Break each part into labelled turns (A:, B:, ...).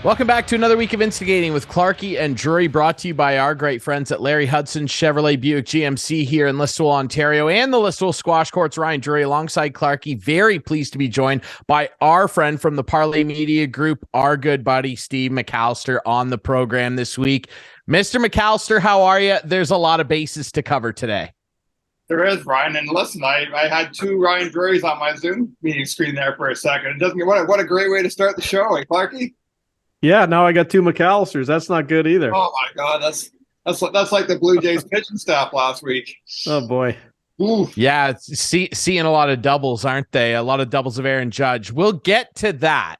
A: Welcome back to another week of Instigating with Clarkey and Drury, brought to you by our great friends at Larry Hudson Chevrolet Buick GMC here in Listowel, Ontario, and the Listowel Squash Courts. Ryan Drury alongside Clarkey. Very pleased to be joined by our friend from the Parleh Media Group, our good buddy Steve McAllister, on the program this week. Mr. McAllister, how are you? There's a lot of bases to cover today.
B: There is, Ryan. And listen, I had two Ryan Drurys on my Zoom meeting screen there for a second. It doesn't get what a great way to start the show, eh, Clarkey?
C: Yeah, now I got two McAllisters. That's not good either.
B: Oh my God, that's like the Blue Jays pitching staff last week.
C: Oh boy.
B: Oof.
A: Yeah, seeing a lot of doubles, aren't they? A lot of doubles of Aaron Judge. We'll get to that.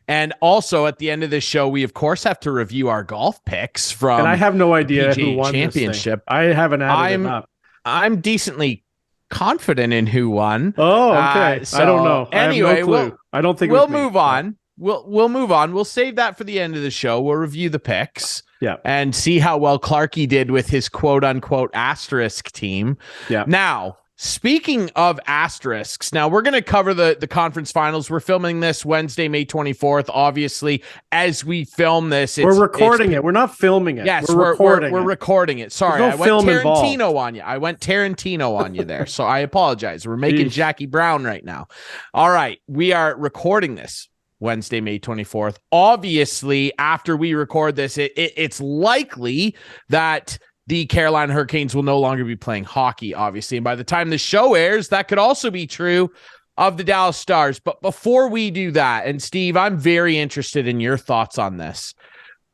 A: And also at the end of this show, we of course have to review our golf picks from
C: And I have no idea
A: PGA
C: who won
A: Championship.
C: This thing. I haven't added it up.
A: I'm decently confident in who won.
C: Oh, okay.
A: So
C: I don't know.
A: Anyway,
C: I have no clue. I don't think
A: we'll move on. We'll move on. We'll save that for the end of the show. We'll review the picks, and see how well Clarkey did with his quote unquote asterisk team. Yeah. Now, speaking of asterisks, now we're going to cover the conference finals. We're filming this Wednesday, May 24th. Obviously, as we film this,
C: we're recording it. We're not filming it.
A: Yes, we're recording it. Sorry, I went Tarantino on you. I went Tarantino on you there. So I apologize. We're making Jackie Brown right now. All right, we are recording this Wednesday, May 24th. Obviously, after we record this, it's likely that the Carolina Hurricanes will no longer be playing hockey, obviously. And by the time the show airs, that could also be true of the Dallas Stars. But before we do that, and Steve, I'm very interested in your thoughts on this.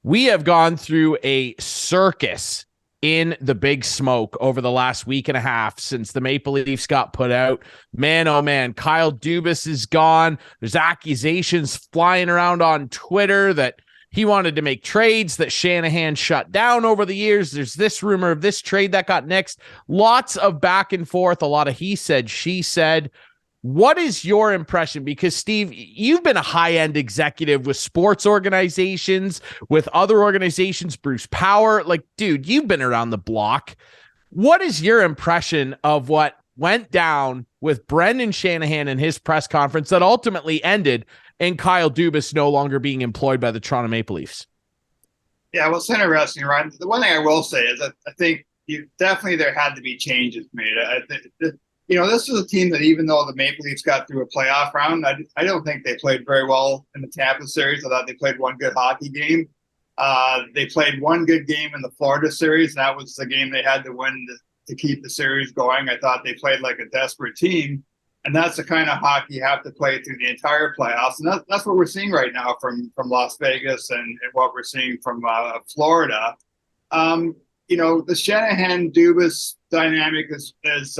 A: We have gone through a circus in the Big Smoke over the last week and a half since the Maple Leafs got put out. Man, oh man, Kyle Dubas is gone. There's accusations flying around on Twitter that he wanted to make trades that Shanahan shut down over the years. There's this rumor of this trade that got nixed. Lots of back and forth, a lot of he said, she said. What is your impression? Because, Steve, you've been a high-end executive with sports organizations, with other organizations, Bruce Power. Like, dude, you've been around the block. What is your impression of what went down with Brendan Shanahan and his press conference that ultimately ended in Kyle Dubas no longer being employed by the Toronto Maple Leafs?
B: Yeah, well, it's interesting, Ryan. The one thing I will say is that I think there had to be changes made. This was a team that, even though the Maple Leafs got through a playoff round, I don't think they played very well in the Tampa series. I thought they played one good hockey game. They played one good game in the Florida series, and that was the game they had to win to keep the series going. I thought they played like a desperate team, and that's the kind of hockey you have to play through the entire playoffs. And that's what we're seeing right now from Las Vegas and what we're seeing from Florida. The Shanahan-Dubas dynamic is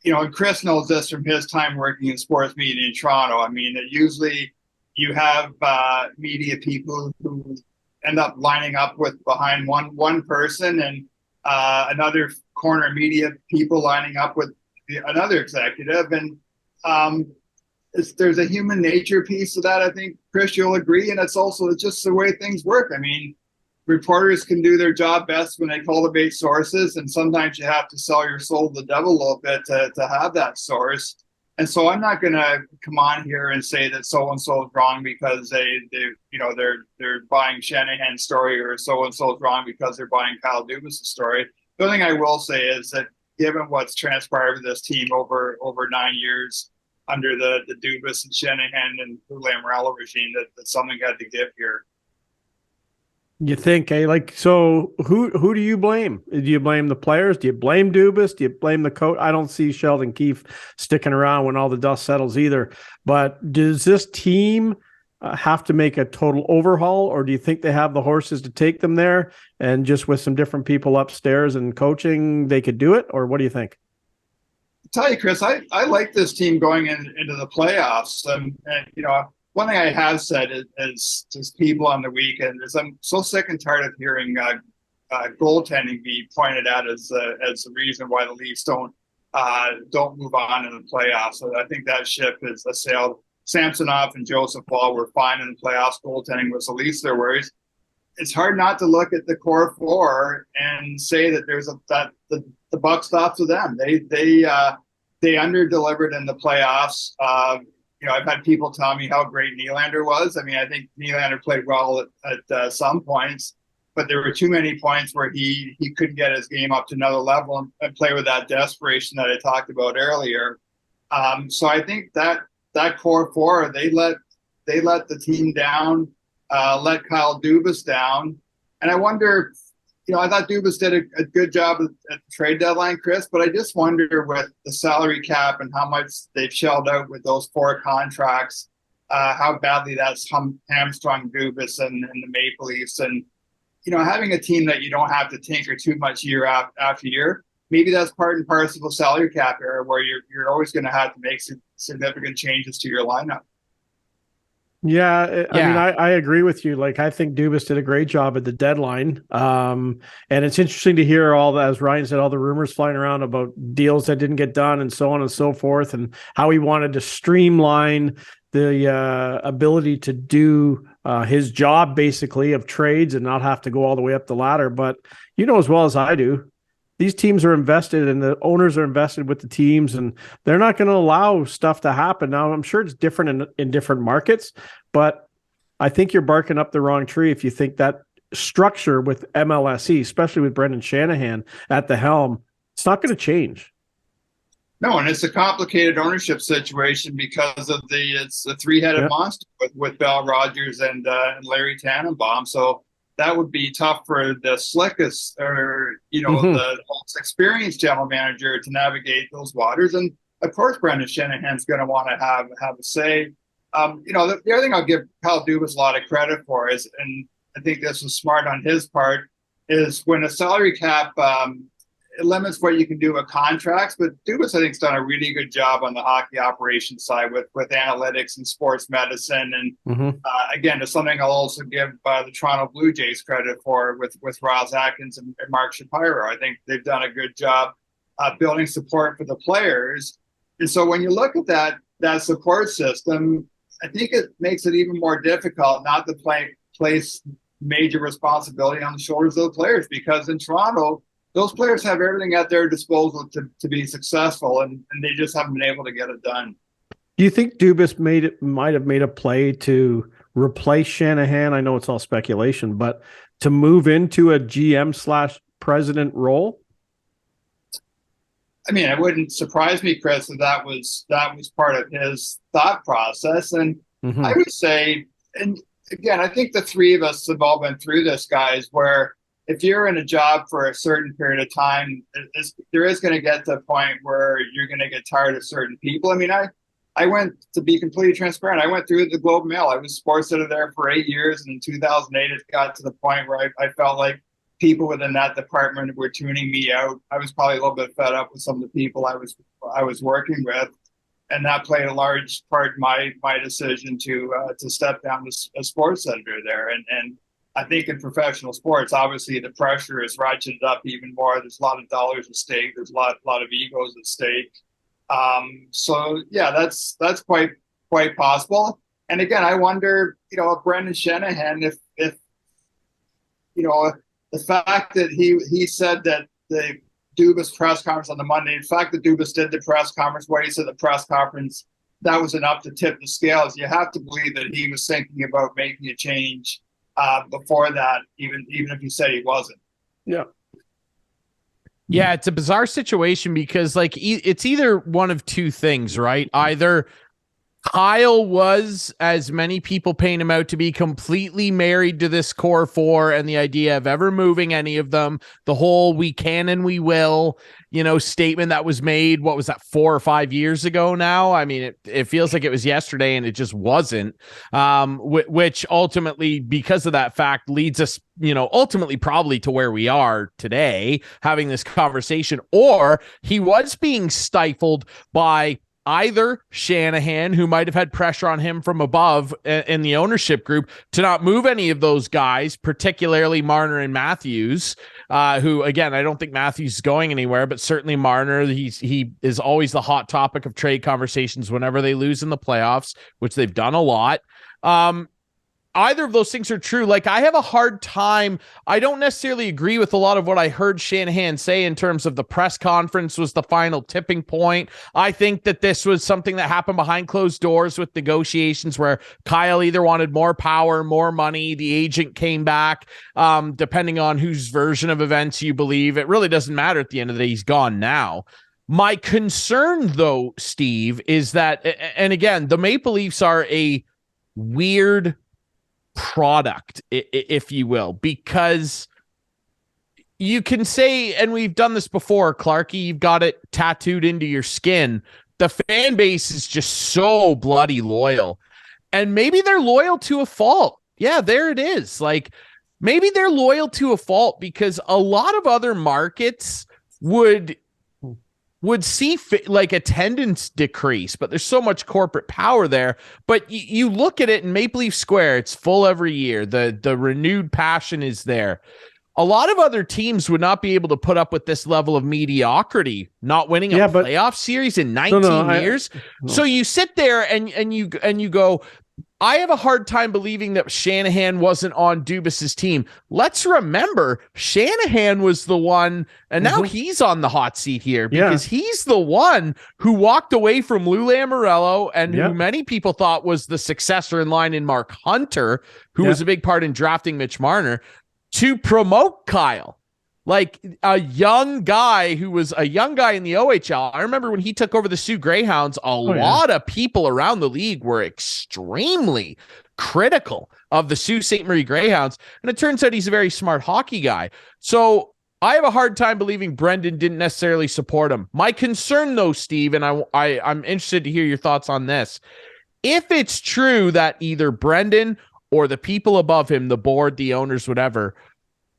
B: and Chris knows this from his time working in sports media in Toronto. I mean, usually you have media people who end up lining up behind one person, and another corner media people lining up with another executive. And there's a human nature piece to that. I think, Chris, you'll agree. And it's just the way things work. I mean, reporters can do their job best when they cultivate sources, and sometimes you have to sell your soul to the devil a little bit to have that source. And so I'm not going to come on here and say that so and so is wrong because they're buying Shanahan's story, or so and so is wrong because they're buying Kyle Dubas' story. The only thing I will say is that, given what's transpired with this team over 9 years under the Dubas and Shanahan and Lamoriello regime, that something had to give here.
C: You think, so who do you blame? Do you blame the players? Do you blame Dubas? Do you blame the coach? I don't see Sheldon Keefe sticking around when all the dust settles either. But does this team have to make a total overhaul, or do you think they have the horses to take them there, and just with some different people upstairs and coaching, they could do it? Or what do you think?
B: I'll tell you, Chris, I like this team going into the playoffs. One thing I have said is just people on the weekend is I'm so sick and tired of hearing goaltending be pointed out as the reason why the Leafs don't move on in the playoffs. So I think that ship is sailed. Samsonov and Joseph Paul were fine in the playoffs. Goaltending was the least their worries. It's hard not to look at the core four and say that the buck stops with them. They under-delivered in the playoffs. I've had people tell me how great Nylander was. I mean, I think Nylander played well at some points, but there were too many points where he couldn't get his game up to another level and play with that desperation that I talked about earlier. So I think that core four, they let the team down, let Kyle Dubas down. And I wonder, I thought Dubas did a good job at the trade deadline, Chris, but I just wonder with the salary cap and how much they've shelled out with those 4 contracts, how badly that's hamstrung Dubas and the Maple Leafs. And, having a team that you don't have to tinker too much year after year, maybe that's part and parcel of a salary cap era where you're always going to have to make significant changes to your lineup.
C: Yeah, I mean, I agree with you. Like, I think Dubas did a great job at the deadline. And it's interesting to hear as Ryan said, all the rumors flying around about deals that didn't get done and so on and so forth, and how he wanted to streamline the ability to do his job, basically, of trades and not have to go all the way up the ladder. But as well as I do, these teams are invested and the owners are invested with the teams, and they're not going to allow stuff to happen. Now, I'm sure it's different in different markets, but I think you're barking up the wrong tree if you think that structure with MLSE, especially with Brendan Shanahan at the helm, it's not going to change.
B: No, and it's a complicated ownership situation because of it's a 3-headed monster with Bell Rogers and Larry Tannenbaum. So that would be tough for the slickest or, the most experienced general manager to navigate those waters. And of course, Brendan Shanahan's going to want to have a say. The other thing I'll give Kyle Dubas a lot of credit for is, and I think this was smart on his part, is when a salary cap, it limits what you can do with contracts, but Dubas, I think, has done a really good job on the hockey operations side with analytics and sports medicine. And again, it's something I'll also give the Toronto Blue Jays credit for with Ross Atkins and Mark Shapiro. I think they've done a good job building support for the players. And so when you look at that support system, I think it makes it even more difficult not to place major responsibility on the shoulders of the players, because in Toronto, those players have everything at their disposal to be successful, and they just haven't been able to get it done.
C: Do you think Dubas might have made a play to replace Shanahan? I know it's all speculation, but to move into a GM/president role?
B: I mean, it wouldn't surprise me, Chris, if that was part of his thought process. And I would say, and again, I think the three of us have all been through this, guys, where if you're in a job for a certain period of time, there is going to get to a point where you're going to get tired of certain people. I mean, I went, to be completely transparent, I went through the Globe and Mail. I was sports editor there for 8 years. And in 2008, it got to the point where I felt like people within that department were tuning me out. I was probably a little bit fed up with some of the people I was working with. And that played a large part in my decision to step down as sports editor there. And I think in professional sports, obviously the pressure is ratcheted up even more. There's a lot of dollars at stake. There's a lot of egos at stake. So yeah, that's quite possible. And again, I wonder, if Brendan Shanahan, if the fact that he said that the Dubas press conference on the Monday, in fact, the Dubas did the press conference, what he said at the press conference, that was enough to tip the scales. You have to believe that he was thinking about making a change before that, even if he said he wasn't.
C: Yeah.
A: Yeah, it's a bizarre situation because it's either one of two things, right? Either Kyle was, as many people paint him out to be, completely married to this core four and the idea of ever moving any of them. The whole "we can and we will," statement that was made, what was that, 4 or 5 years ago now? I mean, it feels like it was yesterday, and it just wasn't, which ultimately, because of that fact, leads us, ultimately probably to where we are today, having this conversation. Or he was being stifled by either Shanahan, who might have had pressure on him from above in the ownership group to not move any of those guys, particularly Marner and Matthews, who, again, I don't think Matthews is going anywhere, but certainly Marner, he is always the hot topic of trade conversations whenever they lose in the playoffs, which they've done a lot. either of those things are true. Like, I have a hard time. I don't necessarily agree with a lot of what I heard Shanahan say in terms of the press conference was the final tipping point. I think that this was something that happened behind closed doors with negotiations where Kyle either wanted more power, more money. The agent came back, depending on whose version of events you believe. It really doesn't matter at the end of the day. He's gone now. My concern, though, Steve, is that, and again, the Maple Leafs are a weird product, if you will, because you can say, and we've done this before, Clarkey, you've got it tattooed into your skin. The fan base is just so bloody loyal, and maybe they're loyal to a fault. Yeah, there it is. Like, maybe they're loyal to a fault because a lot of other markets would see like attendance decrease, but there's so much corporate power there. But you look at it in Maple Leaf Square, it's full every year. The renewed passion is there. A lot of other teams would not be able to put up with this level of mediocrity, not winning a playoff series in 19 years. So you sit there and you go, I have a hard time believing that Shanahan wasn't on Dubas's team. Let's remember, Shanahan was the one, and now he's on the hot seat here because he's the one who walked away from Lou Lamoriello and who many people thought was the successor in line in Mark Hunter, who was a big part in drafting Mitch Marner, to promote Kyle. Like a young guy who was a young guy in the OHL. I remember when he took over the Sioux Greyhounds, a lot of people around the league were extremely critical of the Sault Ste. Marie Greyhounds. And it turns out he's a very smart hockey guy. So I have a hard time believing Brendan didn't necessarily support him. My concern, though, Steve, and I'm interested to hear your thoughts on this. If it's true that either Brendan or the people above him, the board, the owners, whatever,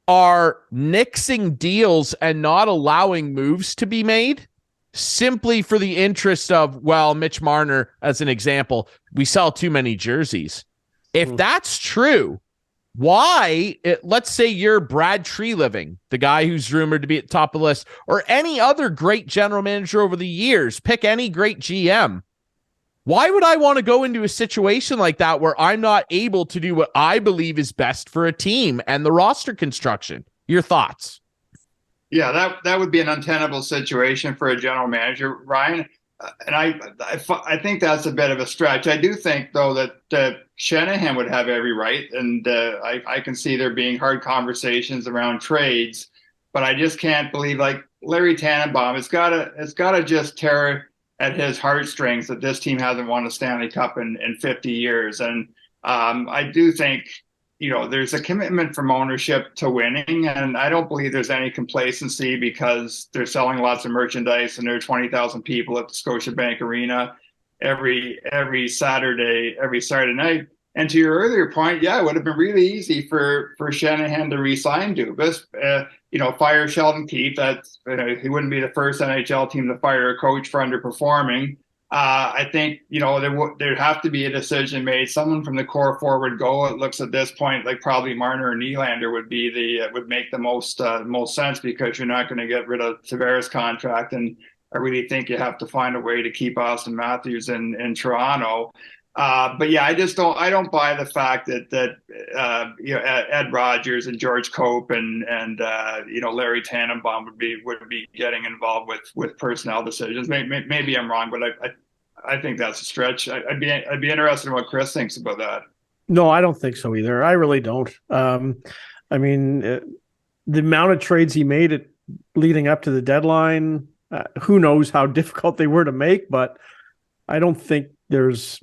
A: are nixing deals and not allowing moves to be made simply for the interest of, well, Mitch Marner, as an example, we sell too many jerseys. If that's true, why, let's say you're Brad Treliving, the guy who's rumored to be at the top of the list, or any other great general manager over the years, pick any great GM. Why would I want to go into a situation like that where I'm not able to do what I believe is best for a team and the roster construction? Your thoughts?
B: Yeah, that would be an untenable situation for a general manager, Ryan. And I think that's a bit of a stretch. I do think, though, that Shanahan would have every right. And I can see there being hard conversations around trades. But I just can't believe, like, Larry Tannenbaum, it's gotta just tear at his heartstrings that this team hasn't won a Stanley Cup in 50 years. And I do think, there's a commitment from ownership to winning. And I don't believe there's any complacency because they're selling lots of merchandise and there are 20,000 people at the Scotiabank Arena every Saturday night. And to your earlier point, it would have been really easy for Shanahan to re-sign Dubas, fire Sheldon Keefe. He wouldn't be the first NHL team to fire a coach for underperforming. I think, there'd have to be a decision made. Someone from the core forward go. It looks at this point like probably Marner or Nylander would make the most sense because you're not going to get rid of Tavares' contract. And I really think you have to find a way to keep Austin Matthews in Toronto. But I don't buy the fact that Ed Rogers and George Cope and Larry Tannenbaum would be getting involved with personnel decisions. Maybe I'm wrong, but I think that's a stretch. I'd be interested in what Chris thinks about that.
C: No, I don't think so either. I really don't. The amount of trades he made leading up to the deadline, who knows how difficult they were to make, but I don't think there's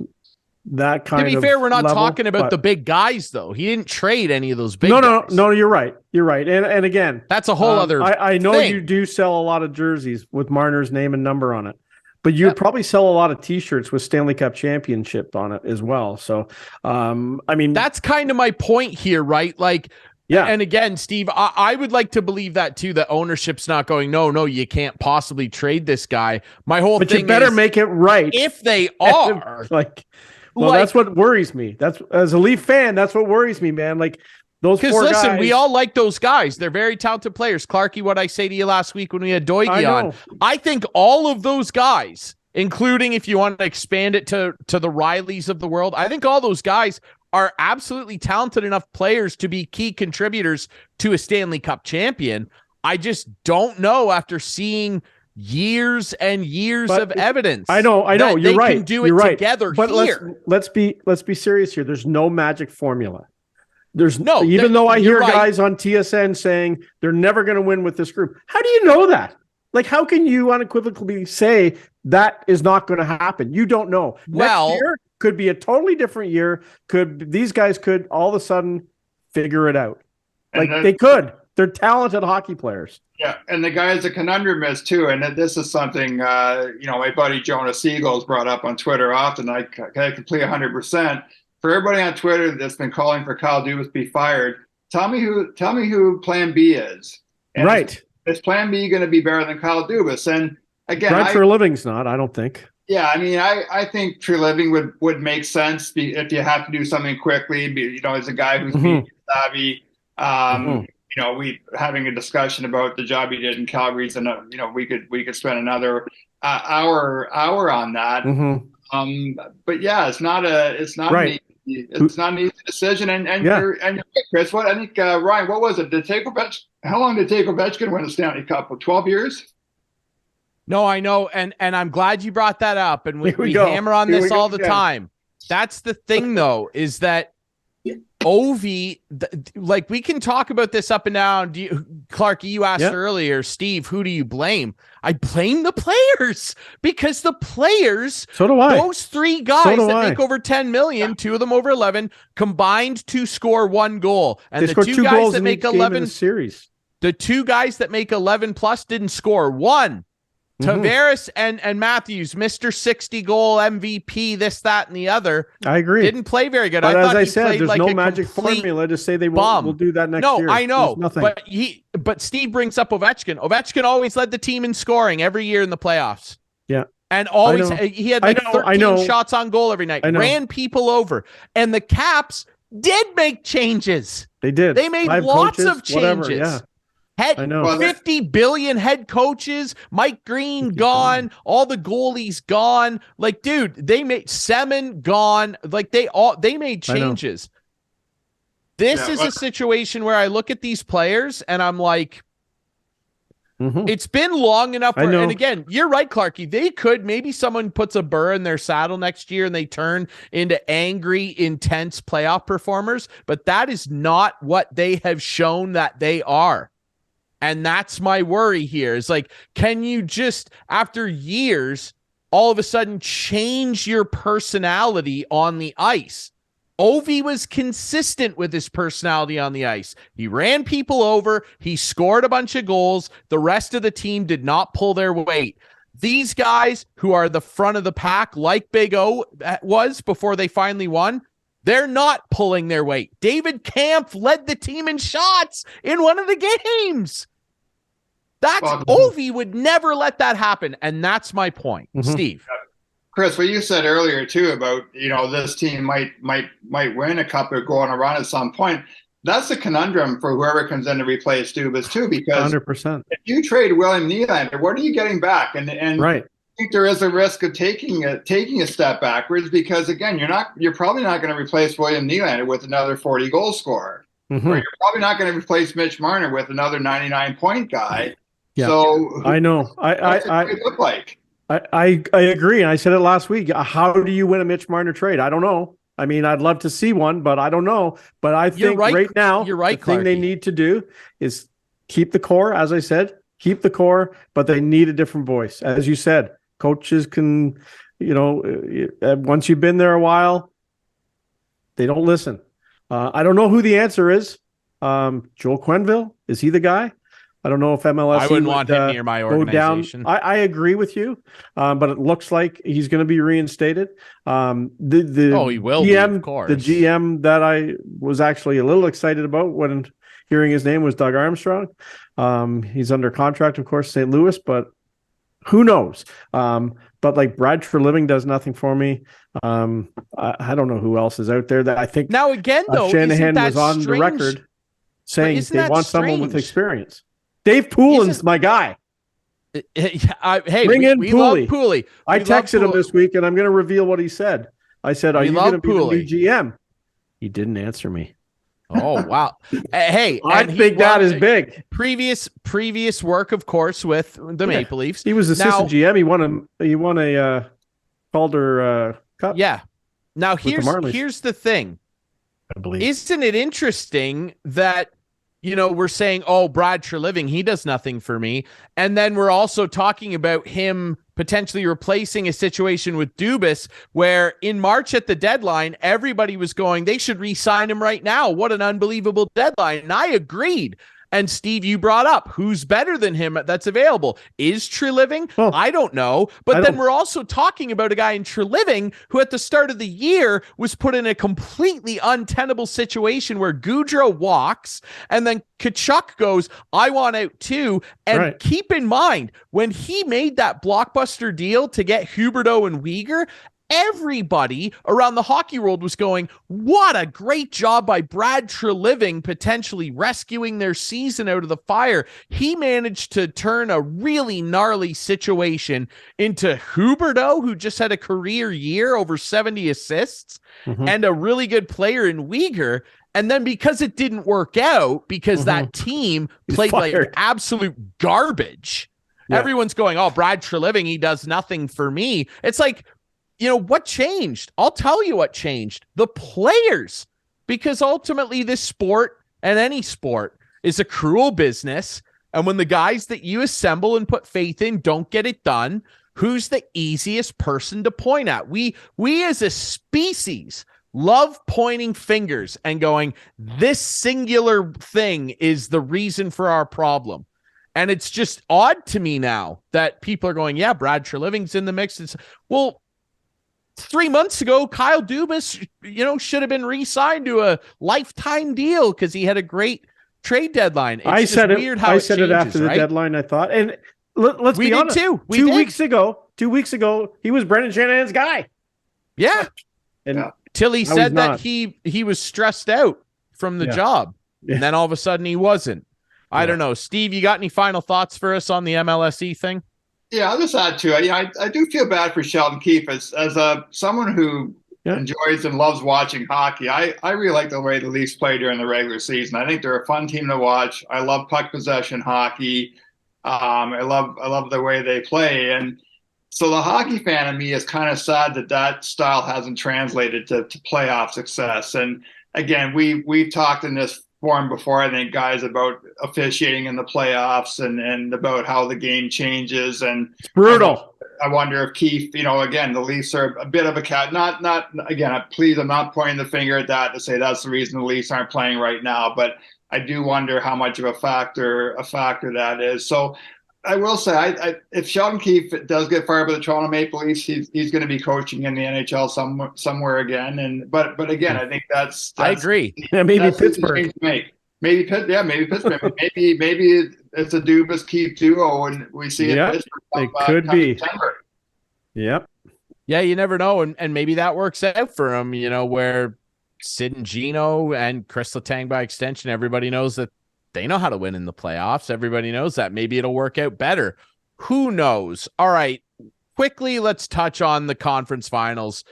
C: that kind of. To be fair,
A: we're not talking about the big guys, though. He didn't trade any of those big guys.
C: No, you're right. And again,
A: that's a whole other
C: I know thing. You do sell a lot of jerseys with Marner's name and number on it, but you'd probably sell a lot of T-shirts with Stanley Cup championship on it as well. So,
A: that's kind of my point here, right? Like, and again, Steve, I would like to believe that too, that ownership's not going, no, you can't possibly trade this guy. My whole thing is,
C: but you better make it right.
A: If they are
C: that's what worries me. That's, as a Leaf fan, that's what worries me, man. Like, those four guys. Because listen,
A: we all like those guys. They're very talented players. Clarkey, what I say to you last week when we had Doigie on, I think all of those guys, including if you want to expand it to the Rileys of the world, I think all those guys are absolutely talented enough players to be key contributors to a Stanley Cup champion. I just don't know after seeing years and years of evidence.
C: I know. You're right.
A: They can do it together
C: but
A: here.
C: Let's be serious here. There's no magic formula. There's no, even though I hear guys on TSN saying they're never going to win with this group. How do you know that? Like, how can you unequivocally say that is not going to happen? You don't know.
A: Well,
C: next year could be a totally different year. These guys could all of a sudden figure it out? Like, they could. They're talented hockey players.
B: Yeah, and the guy's a conundrum is too, and this is something my buddy Jonah Siegel's brought up on Twitter often. I complete 100%. For everybody on Twitter that's been calling for Kyle Dubas to be fired, tell me who Plan B is. And
C: right.
B: Is Plan B going to be better than Kyle Dubas? And again,
C: Brad Treliving's not. I don't think.
B: Yeah, I mean, I think Treliving would make sense if you have to do something quickly. As a guy who's being savvy. We having a discussion about the job he did in Calgary, and we could spend another hour on that. But yeah, it's not
C: right.
B: It's not an easy decision. And you're right, Chris. I think Ryan, what was it? How long did Take Ovechkin win a Stanley Cup? 12 years.
A: No, I know, and I'm glad you brought that up. And we hammer on this all the time. That's the thing, though, is that Ovi, like, we can talk about this up and down. Clarkey, you asked earlier, Steve, who do you blame? I blame the players, because the players,
C: so do I.
A: Those three guys that make over 10 million, two of them over 11, combined to score 1 goal. And
C: they
A: the two guys that make 11
C: series.
A: The two guys that make 11 plus didn't score 1. Tavares and Matthews, Mr. 60 goal MVP, this, that, and the other.
C: I agree.
A: Didn't play very good.
C: But
A: I
C: as
A: thought
C: I
A: he
C: said,
A: played
C: there's
A: like
C: no
A: a
C: magic formula to say they will do that next year.
A: No, I know.
C: There's nothing.
A: But Steve brings up Ovechkin. Ovechkin always led the team in scoring every year in the playoffs.
C: Yeah.
A: And always he had 13 shots on goal every night. Ran people over. And the Caps did make changes.
C: They did.
A: They made lots of changes.
C: Yeah.
A: 50 billion head coaches, Mike Green gone, all the goalies gone. Like, dude, they made Semin gone. Like, they made changes. This is a situation where I look at these players and I'm like, it's been long enough. And again, you're right, Clarkey. They could, maybe someone puts a burr in their saddle next year and they turn into angry, intense playoff performers. But that is not what they have shown that they are. And that's my worry here, is like, can you just, after years, all of a sudden change your personality on the ice? Ovi was consistent with his personality on the ice. He ran people over. He scored a bunch of goals. The rest of the team did not pull their weight. These guys who are the front of the pack, like Big O was before they finally won, they're not pulling their weight. David Kampf led the team in shots in one of the games. Ovi would never let that happen. And that's my point. Steve.
B: Chris, what you said earlier too about, this team might win a cup or go on a run at some point. That's a conundrum for whoever comes in to replace Dubas too, because
C: 100%.
B: If you trade William Nylander, what are you getting back? And
C: right.
B: I think there is a risk of taking a step backwards, because again, you're probably not going to replace William Nylander with another 40 goal scorer. Or you're probably not going to replace Mitch Marner with another 99-point guy.
C: Yeah.
B: So
C: I know.
B: I look like.
C: I agree. And I said it last week. How do you win a Mitch Marner trade? I don't know. I mean, I'd love to see one, but I don't know. But I think right now, the thing they need to do is keep the core, as I said, but they need a different voice. As you said, coaches can, once you've been there a while, they don't listen. I don't know who the answer is. Joel Quenneville, is he the guy? I don't know if MLS.
A: I wouldn't want him near my organization.
C: I agree with you, but it looks like he's going to be reinstated.
A: He will
C: GM,
A: be, of course.
C: The GM that I was actually a little excited about when hearing his name was Doug Armstrong. He's under contract, of course, St. Louis, but who knows? But like Brad Treliving does nothing for me. I don't know who else is out there that I think.
A: Now again, though,
C: Shanahan was on the record saying they want someone with experience. Dave Poulin's my guy.
A: Bring in Pooley.
C: I texted him this week, and I'm going to reveal what he said. I said, "Are you going to be the new GM?" He didn't answer me.
A: Oh, wow. Hey,
C: I think that is big.
A: Previous work, of course, with the Maple Leafs.
C: He was assistant GM. He won a Calder Cup.
A: Yeah. Now here's the thing.
C: I believe.
A: Isn't it interesting that we're saying, oh, Brad Treliving, he does nothing for me. And then we're also talking about him potentially replacing a situation with Dubas, where in March at the deadline, everybody was going, they should re-sign him right now. What an unbelievable deadline. And I agreed. And Steve, you brought up who's better than him that's available. Is Treliving? Well, I don't know. But then we're also talking about a guy in Treliving who at the start of the year was put in a completely untenable situation where Goudreau walks and then Tkachuk goes, I want out too. And keep in mind, when he made that blockbuster deal to get Huberdeau and Weegar, everybody around the hockey world was going, what a great job by Brad Treliving potentially rescuing their season out of the fire. He managed to turn a really gnarly situation into Huberdeau, who just had a career year, over 70 assists, and a really good player in Weegar. And then because it didn't work out, because that team played like absolute garbage, everyone's going, oh, Brad Treliving, he does nothing for me. It's like, what changed? I'll tell you what changed. The players. Because ultimately this sport, and any sport, is a cruel business. And when the guys that you assemble and put faith in don't get it done, who's the easiest person to point at? We as a species love pointing fingers and going, this singular thing is the reason for our problem. And it's just odd to me now that people are going, yeah, Brad Treliving's in the mix. It's, well, 3 months ago, Kyle Dubas, should have been re-signed to a lifetime deal because he had a great trade deadline. It's
C: I said
A: weird how
C: I
A: it
C: said
A: changes,
C: it after the deadline, I thought. And let's be honest.
A: Too.
C: 2 weeks ago, he was Brendan Shanahan's guy.
A: Yeah.
C: And
A: till he said that he was stressed out from the job. Yeah. And then all of a sudden he wasn't. I don't know. Steve, you got any final thoughts for us on the MLSE thing?
B: Yeah, I'll just add to it. I do feel bad for Sheldon Keefe as someone who enjoys and loves watching hockey. I really like the way the Leafs play during the regular season. I think they're a fun team to watch. I love puck possession hockey. I love the way they play. And so the hockey fan in me is kind of sad that style hasn't translated to playoff success. And again, we've talked in this forum before, I think, guys, about officiating in the playoffs and about how the game changes. And
C: it's brutal.
B: I wonder if Keefe, again, the Leafs are a bit of a cat. Not again, please, I'm not pointing the finger at that to say that's the reason the Leafs aren't playing right now. But I do wonder how much of a factor that is. So I will say, if Sheldon Keefe does get fired by the Toronto Maple Leafs, he's going to be coaching in the NHL somewhere again. But again, I think that's
A: I agree.
C: Yeah, maybe Pittsburgh.
B: Maybe Pittsburgh. Maybe it's a Dubas Keefe duo, and we see it.
C: It could be.
B: September.
C: Yep.
A: Yeah, you never know, and maybe that works out for him. Where Sid and Gino and Chris Letang by extension, everybody knows that they know how to win in the playoffs. Everybody knows that. Maybe it'll work out better. Who knows? All right. Quickly, let's touch on the conference finals.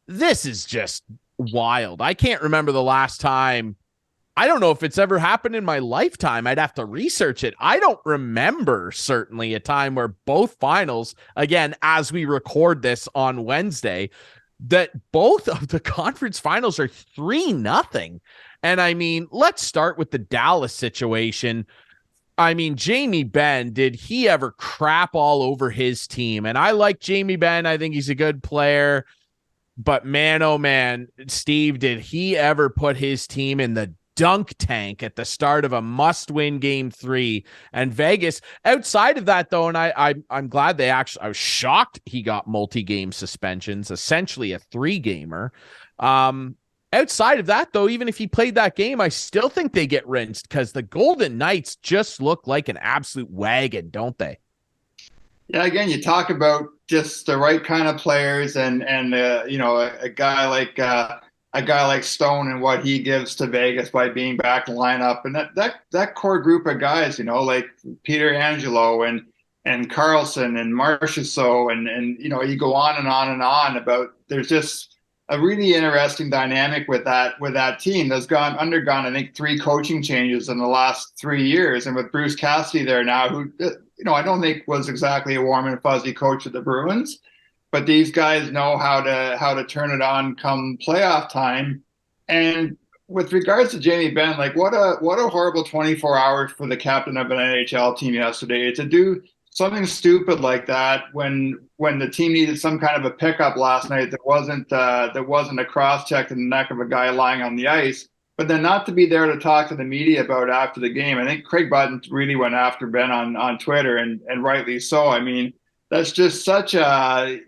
A: This is just wild. I can't remember the last time. I don't know if it's ever happened in my lifetime. I'd have to research it. I don't remember certainly a time where both finals, again, as we record this on Wednesday, that both of the conference finals are 3-0. And I mean, let's start with the Dallas situation. I mean, Jamie Benn, did he ever crap all over his team? And I like Jamie Benn. I think he's a good player. But man, oh man, Steve, did he ever put his team in the dunk tank at the start of a must-win game 3? And Vegas, outside of that, though, and I'm glad I was shocked he got multi-game suspensions, essentially a 3-gamer. Outside of that, though, even if he played that game, I still think they get rinsed because the Golden Knights just look like an absolute wagon, don't they?
B: Yeah, again, you talk about just the right kind of players and a guy like Stone and what he gives to Vegas by being back in the lineup, and that core group of guys, like Peter Angelo and Carlson and Marchessault and you go on and on and on about there's just a really interesting dynamic with that team that's undergone, I think, 3 coaching changes in the last 3 years. And with Bruce Cassidy there now, who, I don't think was exactly a warm and fuzzy coach of the Bruins, but these guys know how to turn it on come playoff time. And with regards to Jamie Benn, like what a horrible 24 hours for the captain of an NHL team yesterday to do something stupid like that when the team needed some kind of a pickup last night that wasn't a cross check to the neck of a guy lying on the ice, but then not to be there to talk to the media about after the game. I think Craig Button really went after Ben on Twitter, and rightly so. I mean, that's just such a, I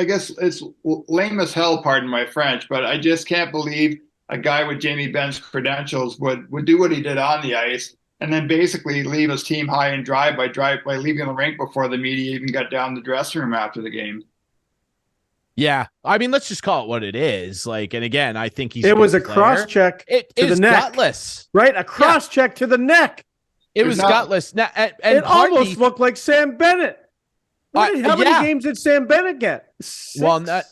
B: guess it's lame as hell, pardon my French, but I just can't believe a guy with Jamie Benn's credentials would do what he did on the ice and then basically leave his team high and dry by leaving the rink before the media even got down the dressing room after the game.
A: Yeah, I mean, let's just call it what it is. Like, and again, I think
C: it was a cross check to the neck,
A: gutless,
C: right? A cross check to the neck.
A: It was gutless. Now, and
C: it almost looked like Sam Bennett. How many games did Sam Bennett get? 6?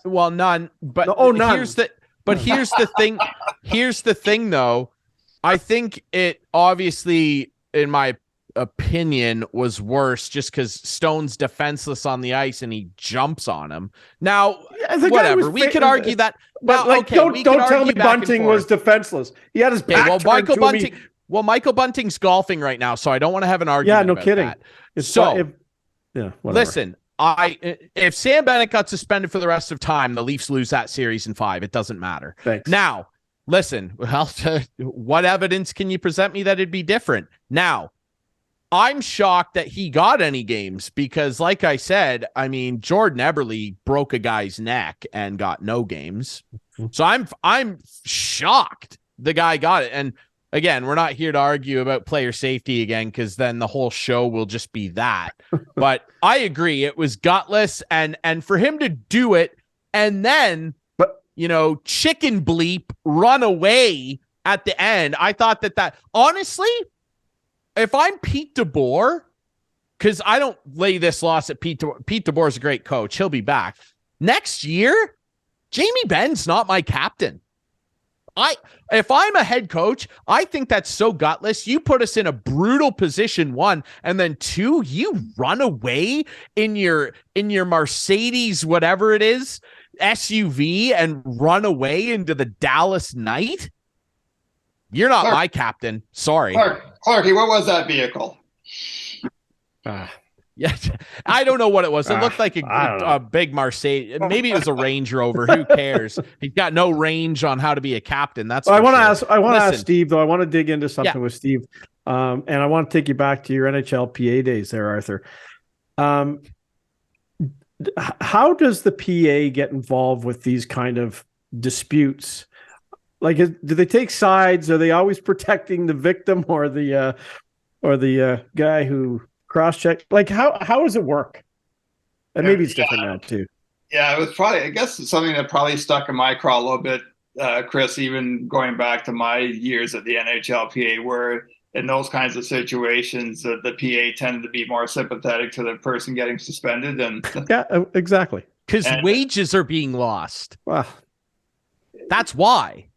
A: Well, none. But
C: none.
A: Here's the thing. Here's the thing, though. I think it obviously, in my opinion, was worse just because Stone's defenseless on the ice and he jumps on him. Now, whatever. We could argue that.
C: But
A: now, okay,
C: don't tell me Bunting was defenseless. He had his back turned to me.
A: Well, Michael Bunting's golfing right now, so I don't want to have an argument.
C: Yeah, no
A: about
C: kidding.
A: That. Listen, if Sam Bennett got suspended for the rest of time, the Leafs lose that series in 5. It doesn't matter.
C: Thanks.
A: Now, listen, what evidence can you present me that it'd be different? Now, I'm shocked that he got any games because, like I said, I mean, Jordan Eberle broke a guy's neck and got no games. So I'm shocked the guy got it. And again, we're not here to argue about player safety again, because then the whole show will just be that. But I agree, it was gutless, and for him to do it and then, chicken bleep run away at the end. I thought that honestly, if I'm Pete DeBoer, because I don't lay this loss at Pete DeBoer is a great coach. He'll be back next year. Jamie Benn's not my captain. If I'm a head coach, I think that's so gutless. You put us in a brutal position, 1, and then 2, you run away in your Mercedes, whatever it is, SUV, and run away into the Dallas night. You're not my captain. Sorry.
B: Clarkey, what was that vehicle?
A: Yeah, I don't know what it was. It looked like a big Mercedes. Maybe it was a Range Rover. Who cares? He's got no range on how to be a captain. That's.
C: I want to ask Steve, though. I want to dig into something with Steve, and I want to take you back to your NHL PA days there, Arthur. How does the PA get involved with these kind of disputes? Like, do they take sides? Are they always protecting the victim or the guy who cross-check? Like, how does it work? And maybe it's different now too.
B: Yeah, it was probably, I guess, something that probably stuck in my craw a little bit, Chris, even going back to my years at the NHLPA, where in those kinds of situations, the PA tended to be more sympathetic to the person getting suspended. And
C: yeah, exactly.
A: Because wages are being lost.
C: Well,
A: that's why.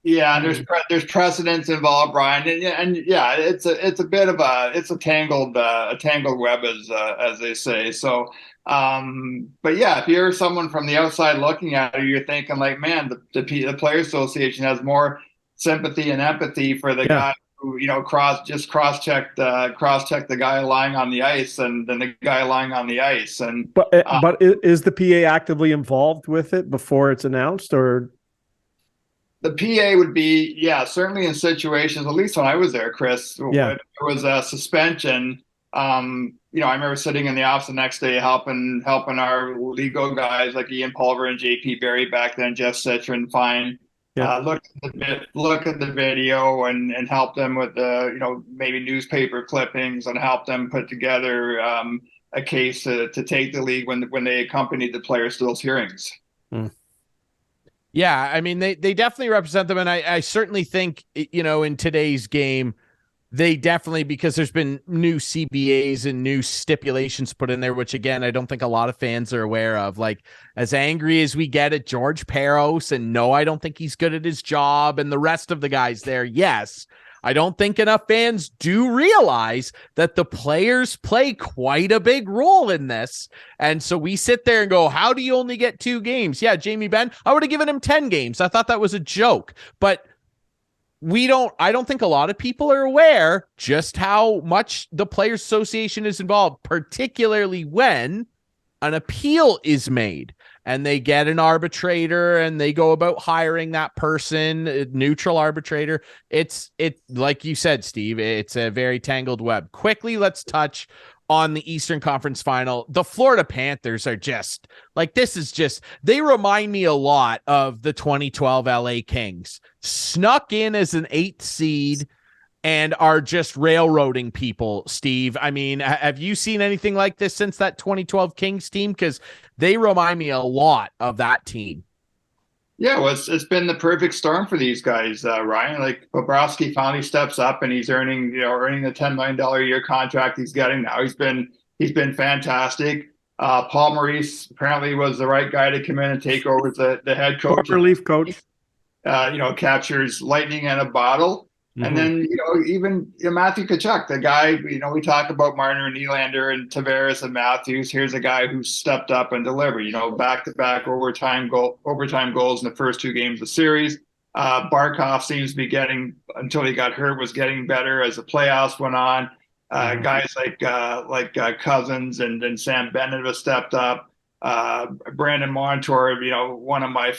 B: Yeah, and there's precedents involved, Brian, and yeah, it's a bit of a tangled web, as they say. So, but yeah, if you're someone from the outside looking at it, you're thinking like, man, the Players Association has more sympathy and empathy for the guy who cross-checked the guy lying on the ice than the guy lying on the ice. And
C: but is the PA actively involved with it before it's announced, or?
B: The PA would be, certainly in situations, at least when I was there, Chris, when there was a suspension. I remember sitting in the office the next day helping our legal guys like Ian Pulver and JP Barry back then, Jeff Citron, look at the video and help them with maybe newspaper clippings and help them put together a case to take the league when they accompanied the players to those hearings.
A: Yeah, I mean, they definitely represent them. And I certainly think, in today's game, They definitely, because there's been new CBAs and new stipulations put in there, which again, I don't think a lot of fans are aware of. Like, as angry as we get at George Peros, and no, I don't think he's good at his job, and the rest of the guys there, yes, I don't think enough fans do realize that the players play quite a big role in this. And so we sit there and go, how do you only get 2 games? Yeah, Jamie Benn, I would have given him 10 games. I thought that was a joke, but I don't think a lot of people are aware just how much the Players Association is involved, particularly when an appeal is made and they get an arbitrator and they go about hiring that person, a neutral arbitrator. It, like you said, Steve, it's a very tangled web. Quickly, let's touch on the Eastern Conference Final. The Florida Panthers are just like, they remind me a lot of the 2012 LA Kings. Snuck in as an 8th seed and are just railroading people, Steve. I mean, have you seen anything like this since that 2012 Kings team? Because they remind me a lot of that team.
B: Yeah, well, it's been the perfect storm for these guys, Ryan. Like, Bobrovsky finally steps up and he's earning the $10 million a year contract he's getting now. He's been fantastic. Paul Maurice apparently was the right guy to come in and take over the head coach.
C: Relief coach.
B: Captures lightning in a bottle. Mm-hmm. And then, even Matthew Tkachuk, the guy, we talk about Marner and Nylander and Tavares and Matthews. Here's a guy who stepped up and delivered, back-to-back overtime goals in the first 2 games of the series. Barkov seems to be until he got hurt, was getting better as the playoffs went on. Guys like Cousins and Sam Bennett have stepped up. Brandon Montour, one of my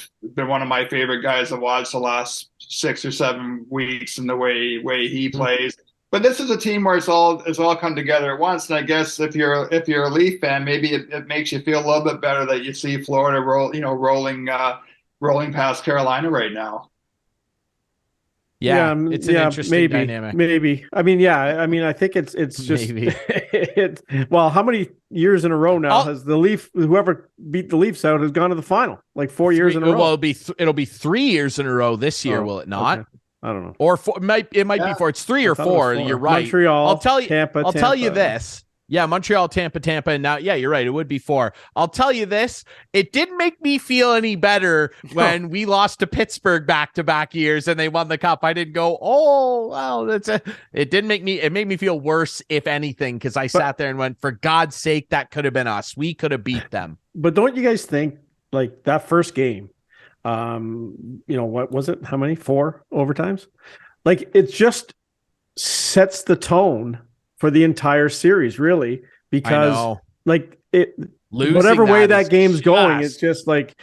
B: favorite guys to watch the last 6 or 7 weeks and the way he plays. But this is a team where it's all come together at once. And I guess if you're a Leaf fan, maybe it makes you feel a little bit better that you see Florida rolling past Carolina right now.
A: Yeah, it's an interesting dynamic.
C: Maybe. I think it's just well, how many years in a row now has whoever beat the Leafs out has gone to the final? Like 4 years in a row.
A: Well, it'll be 3 years in a row this year, will it not?
C: Okay. I don't know.
A: Or 4, it might be 4. It's 3 or 4. You're right.
C: Montreal,
A: I'll tell you.
C: Tampa.
A: I'll tell you this. Yeah, Montreal, Tampa, and now, yeah, you're right. It would be 4. I'll tell you this. It didn't make me feel any better when we lost to Pittsburgh back-to-back years and they won the cup. I didn't go, oh, wow, it made me feel worse, if anything, because I sat there and went, for God's sake, that could have been us. We could have beat them.
C: But don't you guys think, like, that first game, what was it? How many? 4 overtimes? Like, it just sets the tone for the entire series, really, because like whatever way that game's going, it's just like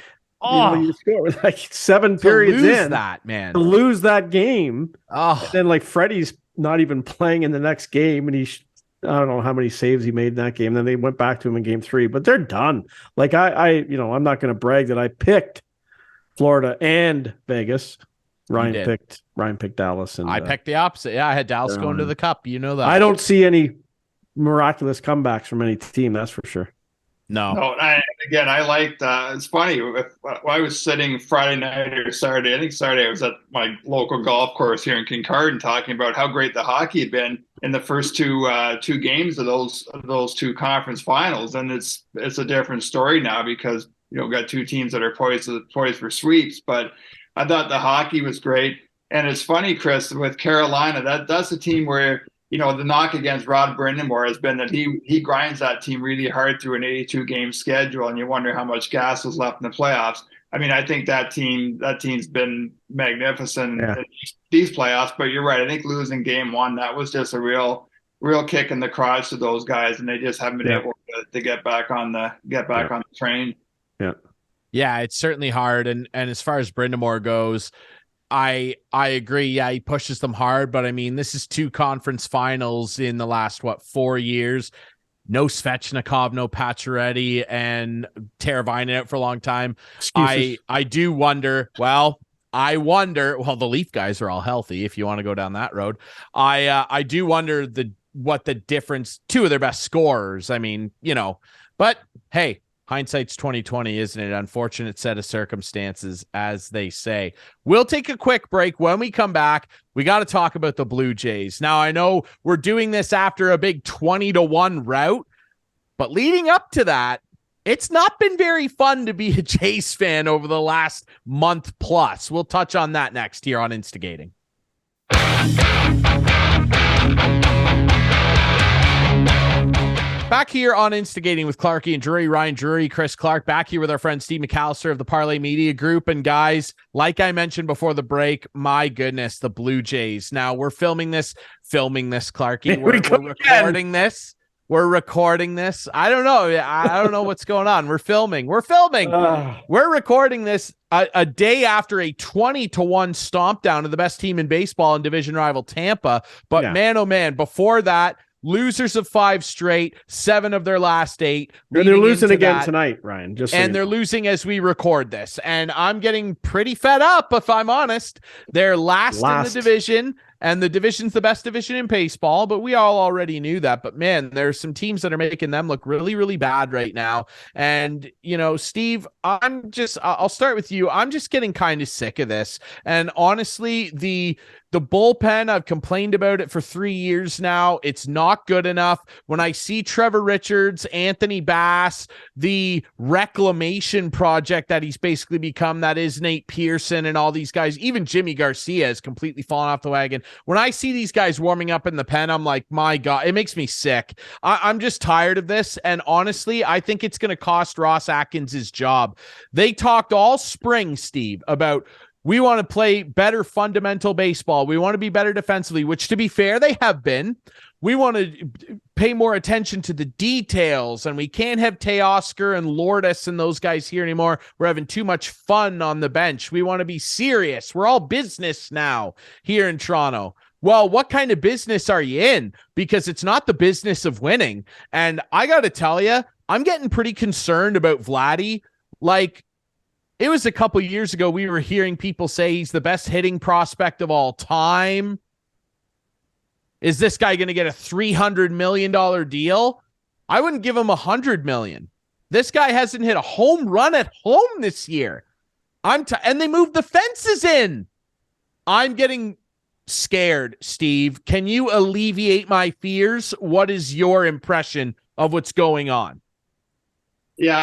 C: you score like 7 periods in to lose that game. And then like Freddie's not even playing in the next game, and I don't know how many saves he made in that game. Then they went back to him in game 3, but they're done. Like I'm not going to brag that I picked Florida and Vegas. Ryan picked Dallas, and
A: I picked the opposite. Yeah, I had Dallas going to the cup. You know that.
C: I don't see any miraculous comebacks from any team. That's for sure.
A: No.
B: I liked. It's funny. I was sitting Friday night or Saturday. I think Saturday I was at my local golf course here in Kincardine, talking about how great the hockey had been in the first two games of those 2 conference finals, and it's a different story now because we've got 2 teams that are poised for sweeps, but. I thought the hockey was great. And it's funny, Chris, with Carolina, that's a team where, the knock against Rod Brind'Amour has been that he grinds that team really hard through an 82-game schedule, and you wonder how much gas is left in the playoffs. I mean, I think that team's been magnificent in these playoffs, but you're right. I think losing game 1, that was just a real kick in the crotch to those guys, and they just haven't been able to get back on the train.
C: Yeah.
A: Yeah, it's certainly hard. And as far as Brind'Amour goes, I agree. Yeah, he pushes them hard. But I mean, this is 2 conference finals in the last, 4 years. No Svechnikov, no Pacioretty, and Teravainen out for a long time. I do wonder, well, the Leaf guys are all healthy if you want to go down that road. I do wonder what the difference, 2 of their best scorers. I mean, but hey, Hindsight's 2020, isn't it? Unfortunate set of circumstances, as they say. We'll take a quick break. When we come back, we got to talk about the Blue Jays. Now, I know we're doing this after a big 20-1 rout, but leading up to that, it's not been very fun to be a Jays fan over the last month plus. We'll touch on that next here on Instigating. Back here on Instigating with Clarkey and Drury, Ryan Drury, Chris Clark, back here with our friend Steve McAllister of the Parleh Media Group. And guys, like I mentioned before the break, my goodness, the Blue Jays. Now we're filming this, Clarkey. We're recording this. We're recording this. I don't know what's going on. We're filming. We're recording this a day after a 20-1 stomp down to the best team in baseball and division rival Tampa. But man, oh man, before that, losers of 5 straight, 7 of their last 8.
C: They're losing again tonight, Ryan.
A: They're losing as we record this. And I'm getting pretty fed up, if I'm honest. They're last in the division, and the division's the best division in baseball, but we all already knew that. But man, there's some teams that are making them look really, really bad right now. And, Steve, I'll start with you. I'm just getting kind of sick of this. And honestly, the bullpen, I've complained about it for 3 years now. It's not good enough. When I see Trevor Richards, Anthony Bass, the reclamation project that he's basically become, that is Nate Pearson and all these guys, even Jimmy Garcia has completely fallen off the wagon. When I see these guys warming up in the pen, I'm like, my God, it makes me sick. I'm just tired of this. And honestly, I think it's going to cost Ross Atkins his job. They talked all spring, Steve, about we want to play better fundamental baseball. We want to be better defensively, which, to be fair, they have been. We want to pay more attention to the details, and we can't have Teoscar and Lourdes and those guys here anymore. We're having too much fun on the bench. We want to be serious. We're all business now here in Toronto. Well, what kind of business are you in? Because it's not the business of winning. And I got to tell you, I'm getting pretty concerned about Vladdy. Like, it was a couple years ago, we were hearing people say he's the best hitting prospect of all time. Is this guy going to get a $300 million deal? I wouldn't give him $100 million. This guy hasn't hit a home run at home this year. And they moved the fences in. I'm getting scared, Steve. Can you alleviate my fears? What is your impression of what's going on?
B: Yeah,